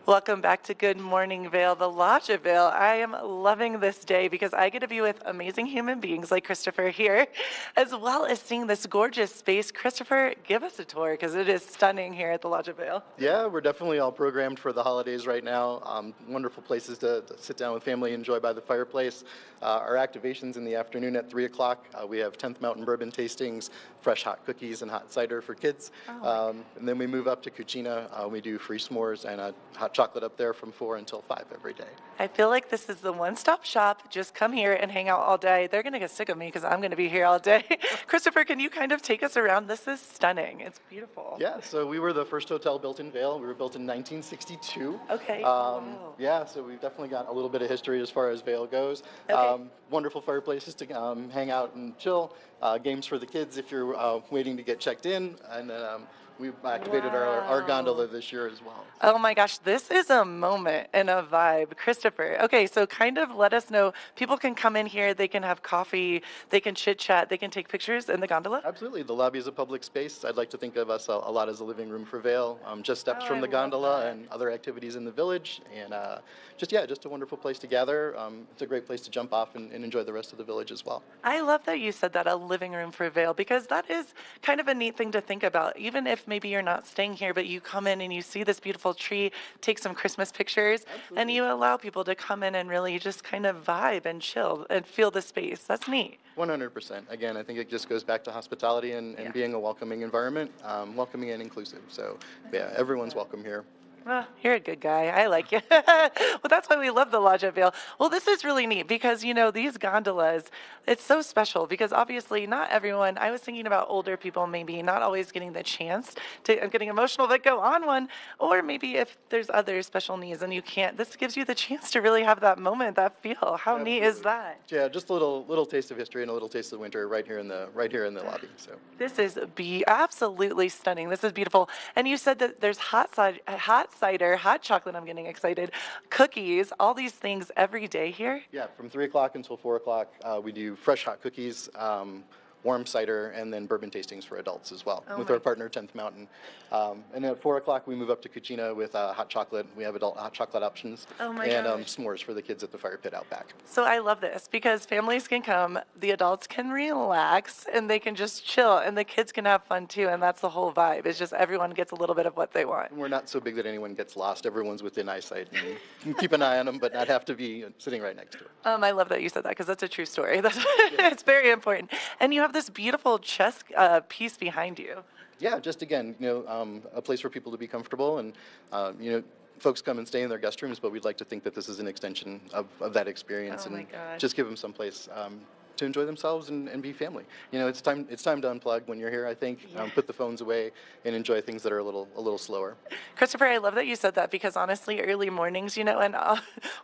Welcome back to Good Morning Vail, the Lodge of Vail. I am loving this day because I get to be with amazing human beings like Christopher here, as well as seeing this gorgeous space. Christopher, give us a tour because it is stunning here at the Lodge of Vail. Yeah, we're definitely all programmed for the holidays right now. Wonderful places to sit down with family, enjoy by the fireplace. Our activations in the afternoon at 3 o'clock. We have 10th Mountain Bourbon tastings, fresh hot cookies and hot cider for kids. And then we move up to Cucina. We do free s'mores and a hot chocolate up there from 4 until 5 every day. I feel like this is the one-stop shop. Just come here and hang out all day. They're going to get sick of me because I'm going to be here all day. Christopher, can you kind of take us around? This is stunning. It's beautiful. Yeah, so we were the first hotel built in Vail. We were built in 1962. Okay. Yeah, so we've definitely got a little bit of history as far as Vail goes. Wonderful fireplaces to hang out and chill. Games for the kids if you're waiting to get checked in. And we've activated our gondola this year as well. Oh my gosh, this is a moment and a vibe. Christopher, okay, so kind of let us know. People can come in here, they can have coffee, they can chit chat, they can take pictures in the gondola? Absolutely. The lobby is a public space. I'd like to think of us a lot as a living room for Vail. Just steps from the gondola and other activities in the village. And just a wonderful place to gather. It's a great place to jump off and enjoy the rest of the village as well. I love that you said that, a living room for Vail, because that is kind of a neat thing to think about. Even if maybe you're not staying here, but you come in and you see this beautiful tree, take some Christmas pictures, and you allow people to come in and really just kind of vibe and chill and feel the space. That's neat. 100%. Again, I think it just goes back to hospitality and being a welcoming environment, welcoming and inclusive. So, yeah, everyone's welcome here. Oh, you're a good guy. I like you. Well, that's why we love the Lodge at Vail. Well, this is really neat because, you know, these gondolas, it's so special because obviously not everyone, I was thinking about older people maybe not always getting the chance to, I'm getting emotional, but go on one. Or maybe if there's other special needs and you can't, this gives you the chance to really have that moment, that feel. How neat is that? Yeah, just a little taste of history and a little taste of winter right here in the lobby. So this is absolutely stunning. This is beautiful. And you said that there's hot cider, hot chocolate, I'm getting excited, cookies, all these things every day here? Yeah, from 3 o'clock until 4 o'clock, we do fresh hot cookies, warm cider, and then bourbon tastings for adults as well with our partner 10th Mountain. And at 4 o'clock, we move up to Cucina with hot chocolate. We have adult hot chocolate options and s'mores for the kids at the fire pit out back. So I love this because families can come, the adults can relax, and they can just chill, and the kids can have fun too, and that's the whole vibe. It's just everyone gets a little bit of what they want. We're not so big that anyone gets lost. Everyone's within eyesight. And you can keep an eye on them, but not have to be sitting right next to it. I love that you said that because that's a true story. It's very important. And you have this beautiful chess piece behind you. Yeah, just again, a place for people to be comfortable, and folks come and stay in their guest rooms, but we'd like to think that this is an extension of that experience, and just give them some place to enjoy themselves and be family. It's time to unplug when you're here. I think put the phones away and enjoy things that are a little slower. Christopher, I love that you said that because honestly, early mornings, and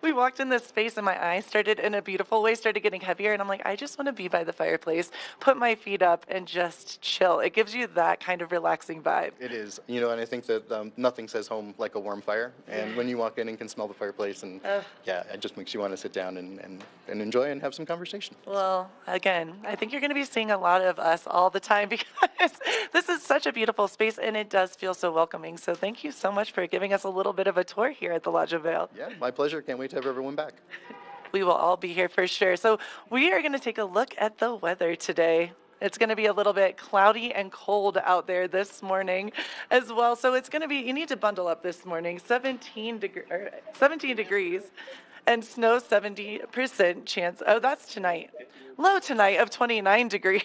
we walked in this space and my eyes started in a beautiful way, started getting heavier, and I'm like, I just want to be by the fireplace, put my feet up, and just chill. It gives you that kind of relaxing vibe. It is, and I think that nothing says home like a warm fire. And when you walk in and can smell the fireplace, and it just makes you want to sit down and enjoy and have some conversation. Well, again, I think you're going to be seeing a lot of us all the time because this is such a beautiful space and it does feel so welcoming. So thank you so much for giving us a little bit of a tour here at the Lodge of Vail. Yeah, my pleasure. Can't wait to have everyone back. We will all be here for sure. So we are going to take a look at the weather today. It's going to be a little bit cloudy and cold out there this morning as well. So it's going to be, you need to bundle up this morning, 17 degrees. And snow 70% chance. Oh, that's tonight. Low tonight of 29 degrees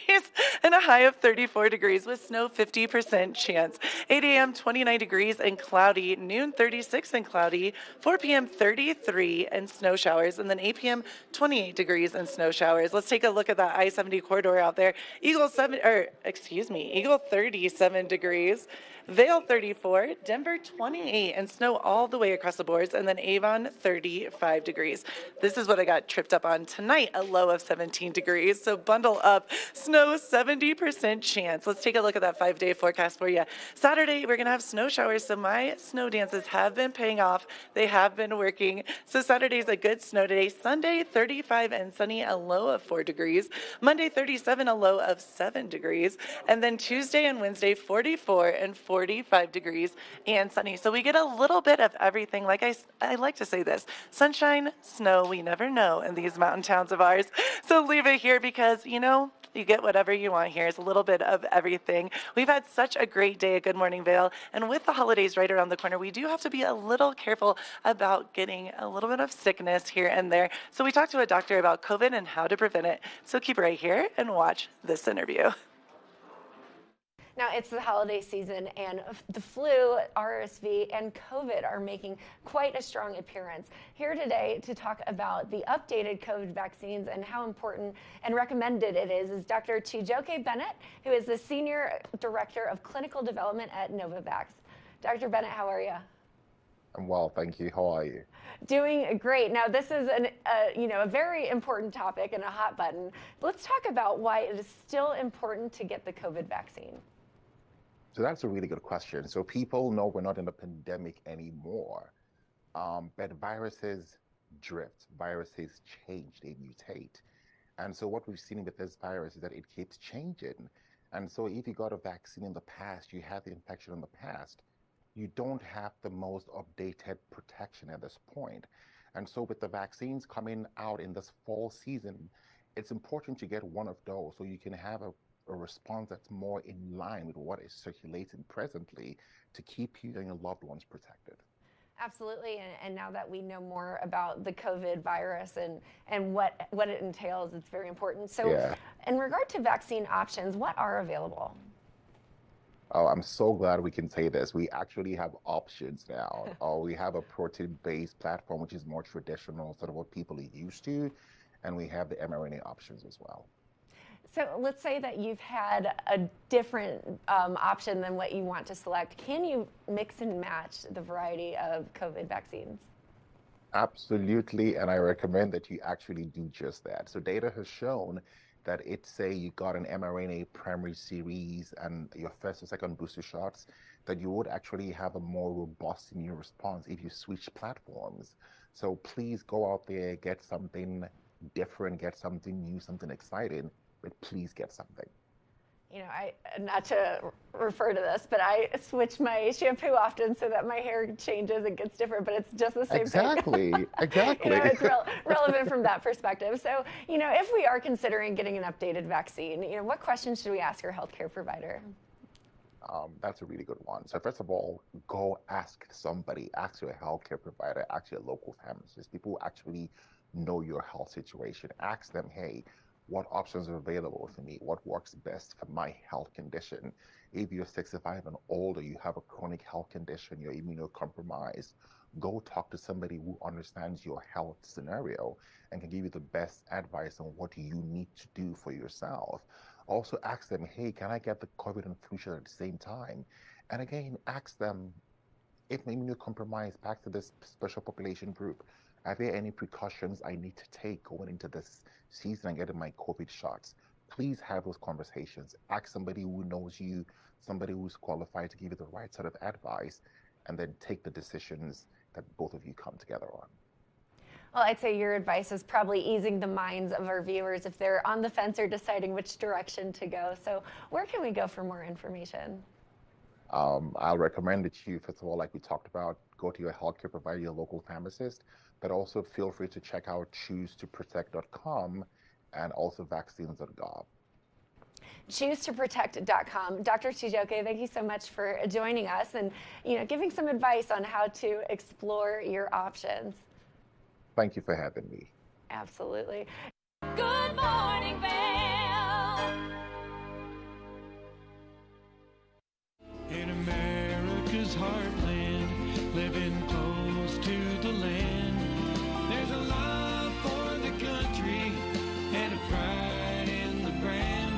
and a high of 34 degrees with snow 50% chance. 8 a.m. 29 degrees and cloudy. Noon 36 and cloudy. 4 p.m. 33 and snow showers. And then 8 p.m. 28 degrees and snow showers. Let's take a look at that I-70 corridor out there. Eagle 37 degrees. Vail 34, Denver 28, and snow all the way across the boards, and then Avon 35 degrees. This is what I got tripped up on tonight, a low of 17 degrees. So bundle up. Snow 70% chance. Let's take a look at that 5-day forecast for you. Saturday, we're going to have snow showers. So my snow dances have been paying off. They have been working. So Saturday's a good snow day. Sunday, 35 and sunny, a low of 4 degrees. Monday, 37, a low of 7 degrees. And then Tuesday and Wednesday, 44 and 45 degrees and sunny. So we get a little bit of everything. Like I like to say this, sunshine, snow, we never know in these mountain towns of ours. So leave it here because, you know, you get whatever you want here. It's a little bit of everything. We've had such a great day at Good Morning Vail. And with the holidays right around the corner, we do have to be a little careful about getting a little bit of sickness here and there. So we talked to a doctor about COVID and how to prevent it. So keep right here and watch this interview. Now, it's the holiday season, and the flu, RSV, and COVID are making quite a strong appearance. Here today to talk about the updated COVID vaccines and how important and recommended it is Dr. Chijioke Bennett, who is the Senior Director of Clinical Development at Novavax. Dr. Bennett, how are you? I'm well, thank you. How are you? Doing great. Now, this is a very important topic and a hot button. Let's talk about why it is still important to get the COVID vaccine. So that's a really good question. So people know we're not in a pandemic anymore, but viruses drift, viruses change, they mutate. And so what we've seen with this virus is that it keeps changing. And so if you got a vaccine in the past, you had the infection in the past, you don't have the most updated protection at this point. And so with the vaccines coming out in this fall season, it's important to get one of those so you can have a response that's more in line with what is circulating presently to keep you and your loved ones protected. Absolutely, and now that we know more about the COVID virus and what it entails, it's very important. So yeah. In regard to vaccine options, what are available? Oh, I'm so glad we can say this. We actually have options now. We have a protein-based platform, which is more traditional, sort of what people are used to, and we have the mRNA options as well. So let's say that you've had a different option than what you want to select. Can you mix and match the variety of COVID vaccines? Absolutely, and I recommend that you actually do just that. So data has shown that say you got an mRNA primary series and your first or second booster shots, that you would actually have a more robust immune response if you switch platforms. So please go out there, get something different, get something new, something exciting, but please get something. You know, not to refer to this, but I switch my shampoo often so that my hair changes and gets different, but it's just the same exactly. thing. Exactly. You know, it's relevant from that perspective. So, you know, if we are considering getting an updated vaccine, you know, what questions should we ask our healthcare provider? That's a really good one. So first of all, go ask somebody, ask your healthcare provider, ask your local pharmacist, people who actually know your health situation. Ask them, hey, what options are available for me? What works best for my health condition? If you're 65 and older, you have a chronic health condition, you're immunocompromised, go talk to somebody who understands your health scenario and can give you the best advice on what you need to do for yourself. Also ask them, hey, can I get the COVID and flu shot at the same time? And again, ask them, if I'm immunocompromised, back to this special population group, are there any precautions I need to take going into this season and getting my COVID shots? Please have those conversations. Ask somebody who knows you, somebody who's qualified to give you the right sort of advice, and then take the decisions that both of you come together on. Well, I'd say your advice is probably easing the minds of our viewers if they're on the fence or deciding which direction to go. So where can we go for more information? I'll recommend that you, first of all, like we talked about, go to your healthcare provider, your local pharmacist, but also feel free to check out choosetoprotect.com and also vaccines.gov. Choosetoprotect.com. Dr. Chijioke, thank you so much for joining us and giving some advice on how to explore your options. Thank you for having me. Absolutely. Good morning, Vail. In America's heartland, living close to the land, there's a love for the country and a pride in the brand.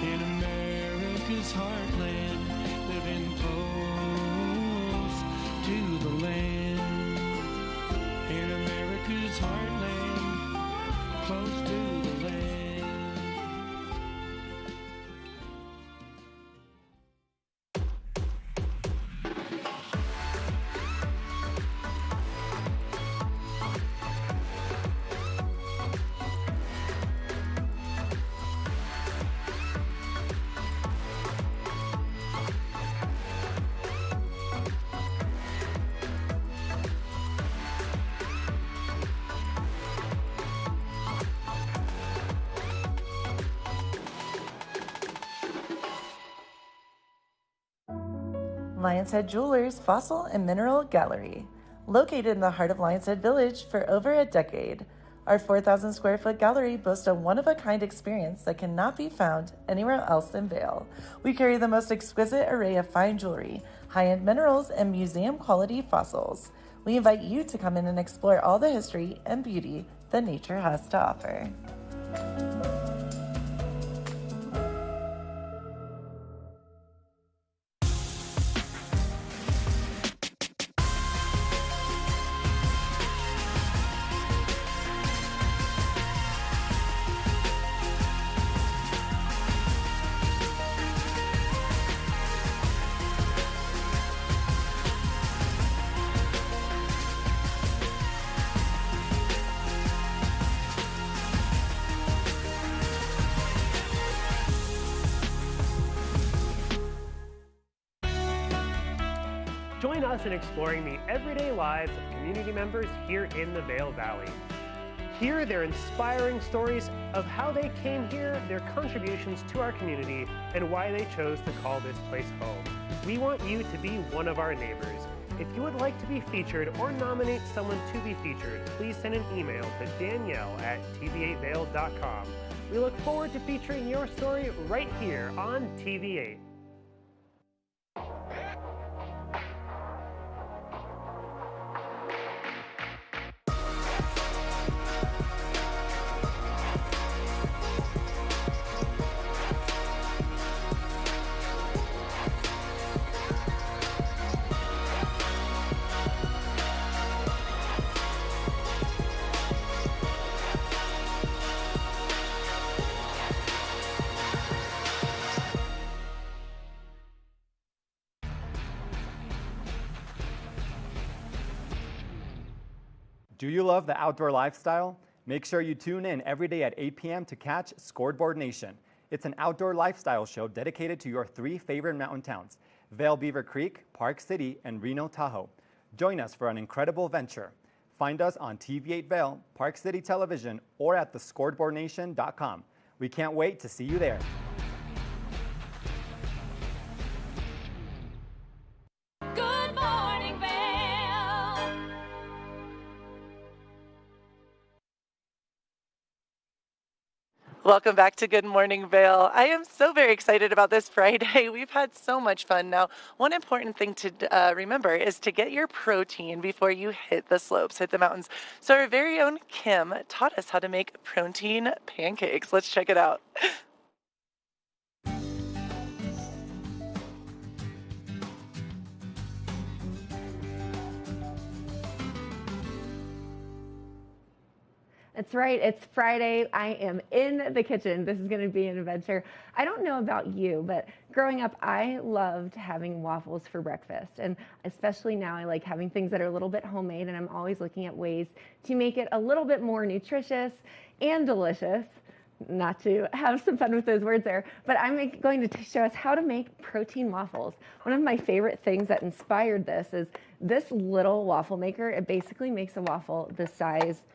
In America's heartland, living close to the land. In America's America's heartland, close to the land. Lions Head Jewelers Fossil and Mineral Gallery. Located in the heart of Lions Head Village for over a decade, our 4,000 square foot gallery boasts a one-of-a-kind experience that cannot be found anywhere else in Vail. We carry the most exquisite array of fine jewelry, high-end minerals, and museum-quality fossils. We invite you to come in and explore all the history and beauty that nature has to offer. Join us in exploring the everyday lives of community members here in the Vail Valley. Hear their inspiring stories of how they came here, their contributions to our community, and why they chose to call this place home. We want you to be one of our neighbors. If you would like to be featured or nominate someone to be featured, please send an email to danielle@tv8vail.com. We look forward to featuring your story right here on TV8. Do you love the outdoor lifestyle? Make sure you tune in every day at 8 p.m. to catch Scoreboard Nation. It's an outdoor lifestyle show dedicated to your 3 favorite mountain towns, Vail Beaver Creek, Park City, and Reno Tahoe. Join us for an incredible venture. Find us on TV8 Vail, Park City Television, or at thescoreboardnation.com. We can't wait to see you there. Good morning, Vail. Welcome back to Good Morning Vail. I am so very excited about this Friday. We've had so much fun. Now, one important thing to remember is to get your protein before you hit the slopes, hit the mountains. So our very own Kim taught us how to make protein pancakes. Let's check it out. That's right, it's Friday. I am in the kitchen. This is going to be an adventure. I don't know about you, but growing up, I loved having waffles for breakfast. And especially now, I like having things that are a little bit homemade, and I'm always looking at ways to make it a little bit more nutritious and delicious. Not to have some fun with those words there, but I'm going to show us how to make protein waffles. One of my favorite things that inspired this is this little waffle maker. It basically makes a waffle the size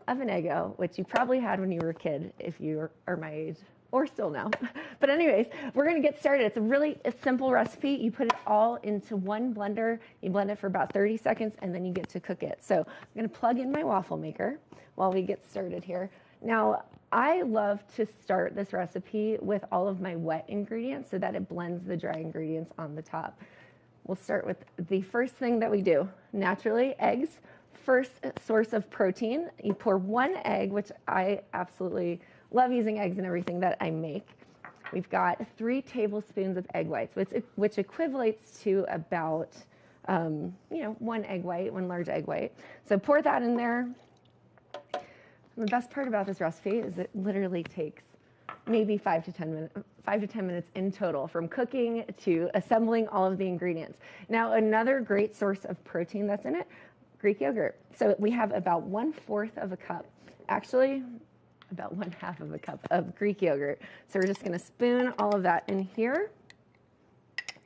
of an Eggo, which you probably had when you were a kid if you are my age, or still now. But anyways, we're gonna get started. It's a simple recipe. You put it all into one blender, you blend it for about 30 seconds, and then you get to cook it. So I'm gonna plug in my waffle maker while we get started here. Now, I love to start this recipe with all of my wet ingredients so that it blends the dry ingredients on the top. We'll start with the first thing that we do, naturally, eggs. First source of protein. You pour 1 egg, which I absolutely love using eggs in everything that I make. We've got 3 tablespoons of egg whites, which equivalates to about, 1 egg white, 1 large egg white. So pour that in there. And the best part about this recipe is it literally takes maybe 5 to 10 minutes in total, from cooking to assembling all of the ingredients. Now, another great source of protein that's in it, Greek yogurt. So we have about 1/4 of a cup, actually about 1/2 of a cup of Greek yogurt. So we're just gonna spoon all of that in here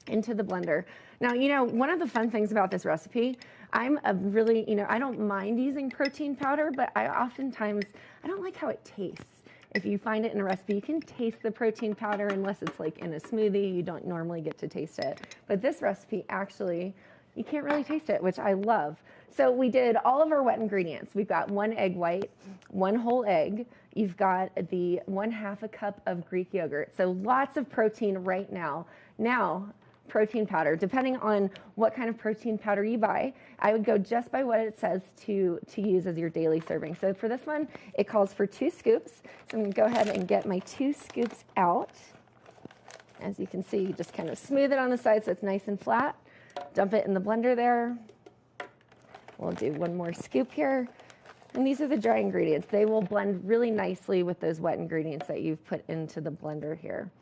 into the blender. Now, one of the fun things about this recipe, I'm a really, I don't mind using protein powder, but I don't like how it tastes. If you find it in a recipe, you can taste the protein powder unless it's like in a smoothie, you don't normally get to taste it. But this recipe, actually, you can't really taste it, which I love. So we did all of our wet ingredients. We've got 1 egg white, 1 whole egg. You've got the 1/2 a cup of Greek yogurt. So lots of protein right now. Now, protein powder, depending on what kind of protein powder you buy, I would go just by what it says to use as your daily serving. So for this one, it calls for 2 scoops. So I'm gonna go ahead and get my 2 scoops out. As you can see, you just kind of smooth it on the side so it's nice and flat. Dump it in the blender there. We'll do 1 more scoop here. And these are the dry ingredients. They will blend really nicely with those wet ingredients that you've put into the blender here.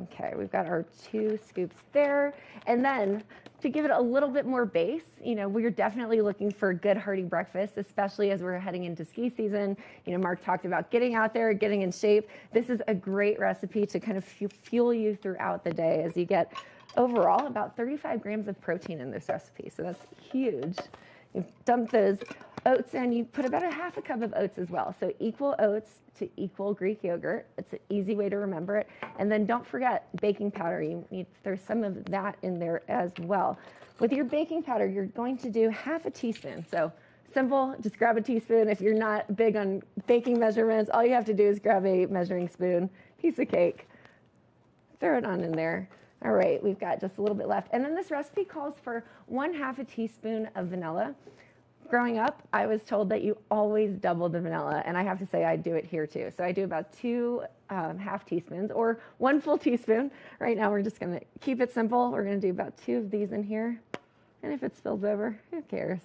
Okay, we've got our 2 scoops there. And then to give it a little bit more base, we're definitely looking for a good hearty breakfast, especially as we're heading into ski season. Mark talked about getting out there, getting in shape. This is a great recipe to kind of fuel you throughout the day, as you get overall about 35 grams of protein in this recipe. So that's huge. You dump those oats in, you put about 1/2 a cup of oats as well. So equal oats to equal Greek yogurt. It's an easy way to remember it. And then don't forget baking powder. There's some of that in there as well. With your baking powder, you're going to do 1/2 a teaspoon. So simple, just grab a teaspoon. If you're not big on baking measurements, all you have to do is grab a measuring spoon, piece of cake, throw it on in there. All right, we've got just a little bit left. And then this recipe calls for 1/2 a teaspoon of vanilla. Growing up, I was told that you always double the vanilla, and I have to say I do it here too. So I do about 2 half teaspoons or 1 full teaspoon. Right now we're just gonna keep it simple. We're gonna do about 2 of these in here. And if it spills over, who cares?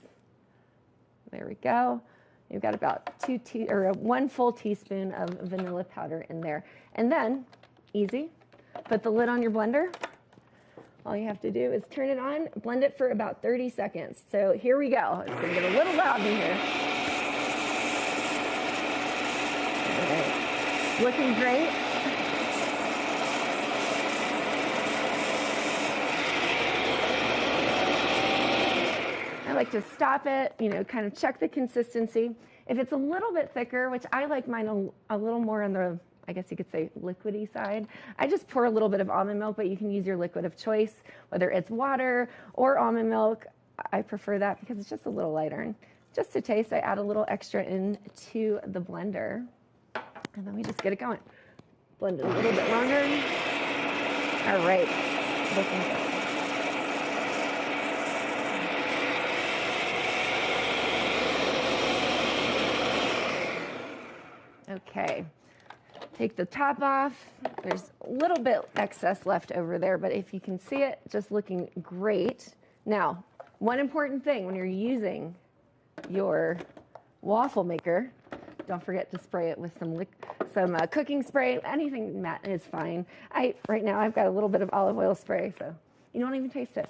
There we go. You've got about 1 full teaspoon of vanilla powder in there. And then, easy, put the lid on your blender. All you have to do is turn it on, blend it for about 30 seconds. So here we go. It's gonna get a little loud in here. All right. Looking great. I like to stop it, kind of check the consistency. If it's a little bit thicker, which I like mine a little more on the, I guess you could say, liquidy side, I just pour a little bit of almond milk, but you can use your liquid of choice, whether it's water or almond milk. I prefer that because it's just a little lighter. And just to taste, I add a little extra into the blender, and then we just get it going. Blend it a little bit longer. All right, looking good. Okay, take the top off. There's a little bit excess left over there, but if you can see it, just looking great. Now, one important thing when you're using your waffle maker, don't forget to spray it with some cooking spray. Anything matte is fine. Right now I've got a little bit of olive oil spray, so you don't even taste it.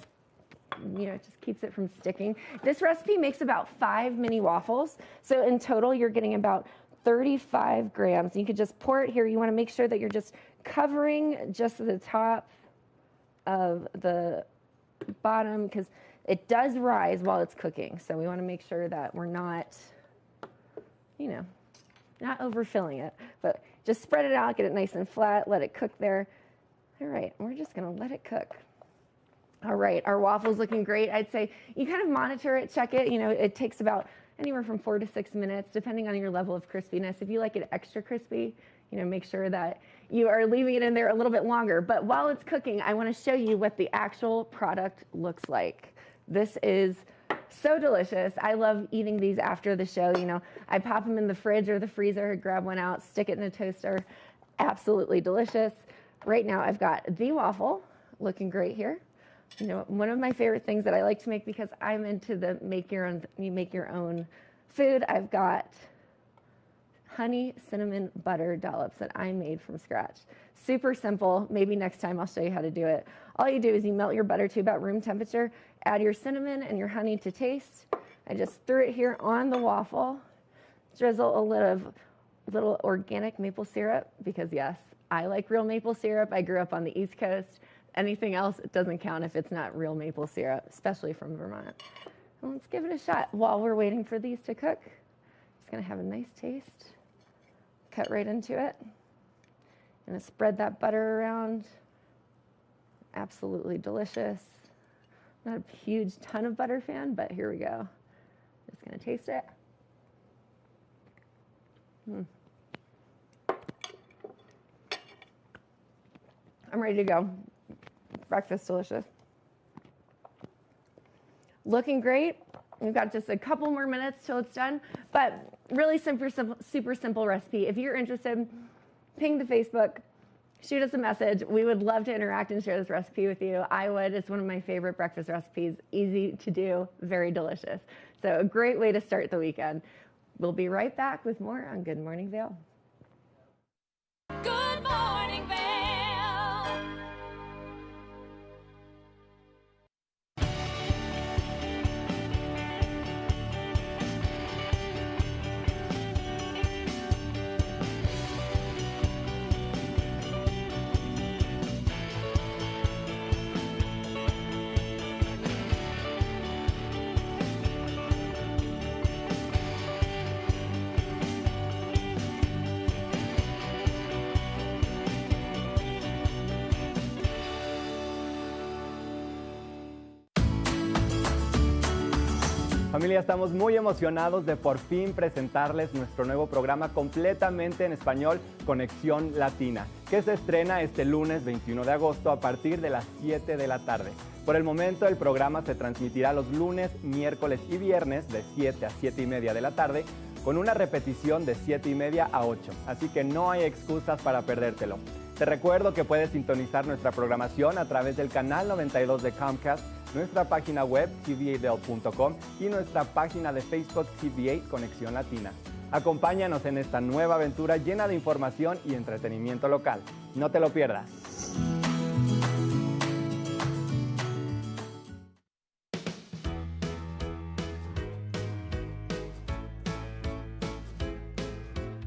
It just keeps it from sticking. This recipe makes about 5 mini waffles. So in total, you're getting about 35 grams. You could just pour it here. You want to make sure that you're just covering just the top of the bottom, because it does rise while it's cooking. So we want to make sure that we're not, not overfilling it, but just spread it out, get it nice and flat, let it cook there. All right, we're just going to let it cook. All right, our waffle's looking great. I'd say you kind of monitor it, check it. It takes about anywhere from 4 to 6 minutes, depending on your level of crispiness. If you like it extra crispy, make sure that you are leaving it in there a little bit longer. But while it's cooking, I want to show you what the actual product looks like. This is so delicious. I love eating these after the show. I pop them in the fridge or the freezer, grab one out, stick it in a toaster. Absolutely delicious. Right now, I've got the waffle looking great here. One of my favorite things that I like to make, because I'm into the make your own food, I've got honey cinnamon butter dollops that I made from scratch. Super simple. Maybe next time I'll show you how to do it. All you do is you melt your butter to about room temperature, add your cinnamon and your honey to taste. I just threw it here on the waffle. Drizzle a little organic maple syrup because yes, I like real maple syrup. I grew up on the East Coast. Anything else, it doesn't count if it's not real maple syrup, especially from Vermont. Well, let's give it a shot. While we're waiting for these to cook, it's gonna have a nice taste. Cut right into it. Gonna spread that butter around. Absolutely delicious. Not a huge ton of butter fan, but here we go. Just gonna taste it. I'm ready to go. Breakfast delicious. Looking great. We've got just a couple more minutes till it's done, but really super simple recipe. If you're interested, ping the Facebook, shoot us a message. We would love to interact and share this recipe with you. I would. It's one of my favorite breakfast recipes. Easy to do, very delicious. So a great way to start the weekend. We'll be right back with more on Good Morning Vail. Good morning, Vail. Familia, estamos muy emocionados de por fin presentarles nuestro nuevo programa completamente en español, Conexión Latina, que se estrena este lunes 21 de agosto a partir de las 7 de la tarde. Por el momento, el programa se transmitirá los lunes, miércoles y viernes de 7 a 7 y media de la tarde, con una repetición de 7 y media a 8, así que no hay excusas para perdértelo. Te recuerdo que puedes sintonizar nuestra programación a través del canal 92 de Comcast, nuestra página web tva.com y nuestra página de Facebook TVA Conexión Latina. Acompáñanos en esta nueva aventura llena de información y entretenimiento local. No te lo pierdas.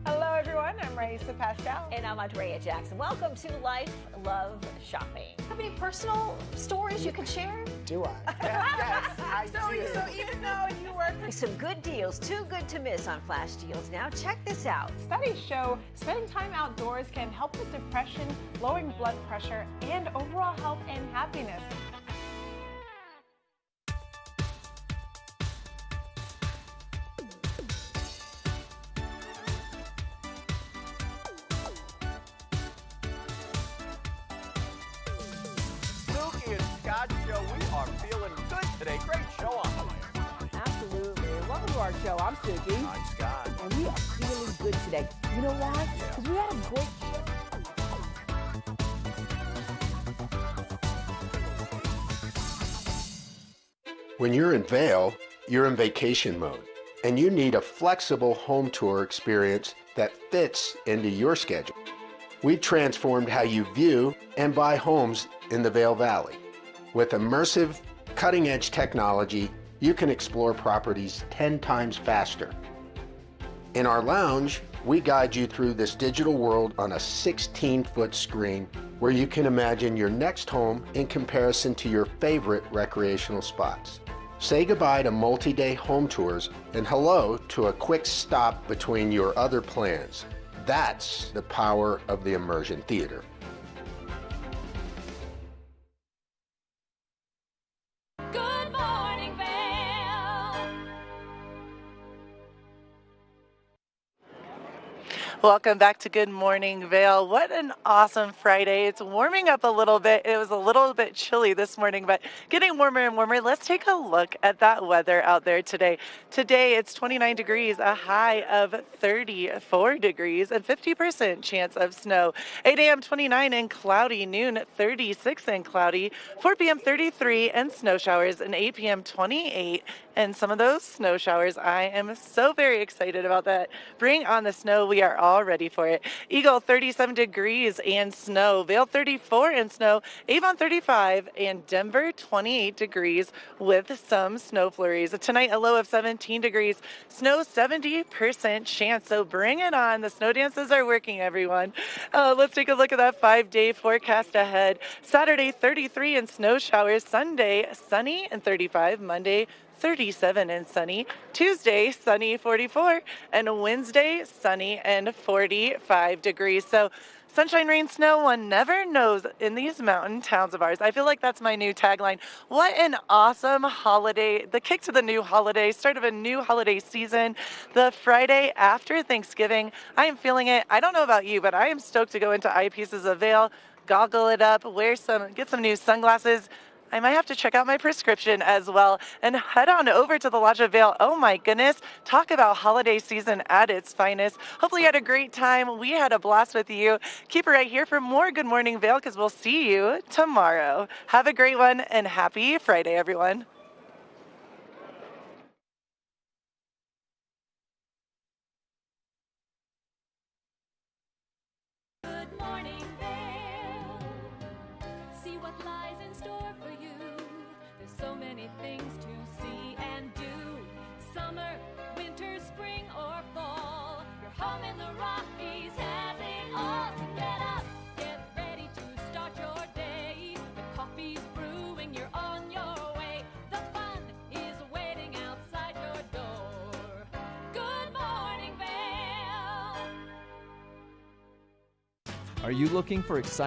Hello, everyone. I'm Raisa Pascal. And I'm Andrea Jackson. Welcome to Life, Love, Shopping. Have any personal stories you can share? Do I? Yes, I do. So even though you work for Some good deals, too good to miss on flash deals. Now check this out. studies show spending time outdoors can help with depression, lowering blood pressure, and overall health and happiness. Spooky and Scott Show, we are feeling good today. Great show on the way. Absolutely. Welcome to our show. I'm Suki. I'm Scott. And we are feeling good today. You know why? Because we had a great show. When you're in Vail, you're in vacation mode, and you need a flexible home tour experience that fits into your schedule. We've transformed how you view and buy homes in the Vail Valley. With immersive, cutting-edge technology, you can explore properties 10 times faster. In our lounge, we guide you through this digital world on a 16-foot screen where you can imagine your next home in comparison to your favorite recreational spots. Say goodbye to multi-day home tours and hello to a quick stop between your other plans. That's the power of the immersion theater. Good morning, Vail. Welcome back to Good Morning Vail. What an awesome Friday. It's warming up a little bit. It was a little bit chilly this morning, but getting warmer and warmer. Let's take a look at that weather out there today. Today it's 29 degrees, a high of 34 degrees, and 50% chance of snow. 8 a.m. 29 and cloudy, noon 36 and cloudy, 4 p.m. 33 and snow showers, and 8 p.m. 28 and some of those snow showers. I am so very excited about that. Bring on the snow. We are all ready for it. Eagle 37 degrees and snow. Vail 34 and snow. Avon 35 and Denver 28 degrees with some snow flurries. Tonight a low of 17 degrees. Snow 70% chance. So bring it on. The snow dances are working, everyone. Let's take a look at that 5-day forecast ahead. Saturday 33 and snow showers. Sunday sunny and 35. Monday 37 and sunny. Tuesday, sunny 44. And Wednesday, sunny and 45 degrees. So sunshine, rain, snow, one never knows in these mountain towns of ours. I feel like that's my new tagline. What an awesome holiday. The kick to the new holiday, start of a new holiday season. The Friday after Thanksgiving. I am feeling it. I don't know about you, but I am stoked to go into Eyepieces of Vail, goggle it up, get some new sunglasses. I might have to check out my prescription as well and head on over to the Lodge of Vail. Oh my goodness, talk about holiday season at its finest. Hopefully you had a great time. We had a blast with you. Keep it right here for more Good Morning Vail because we'll see you tomorrow. Have a great one and happy Friday, everyone. Good morning, Vail. See what lies in store for you. There's so many things to see and do. Summer, winter, spring, or fall. Your home in the Rockies has it all. So get up, get ready to start your day. The coffee's brewing, you're on your way. The fun is waiting outside your door. Good morning, Vail. Are you looking for exciting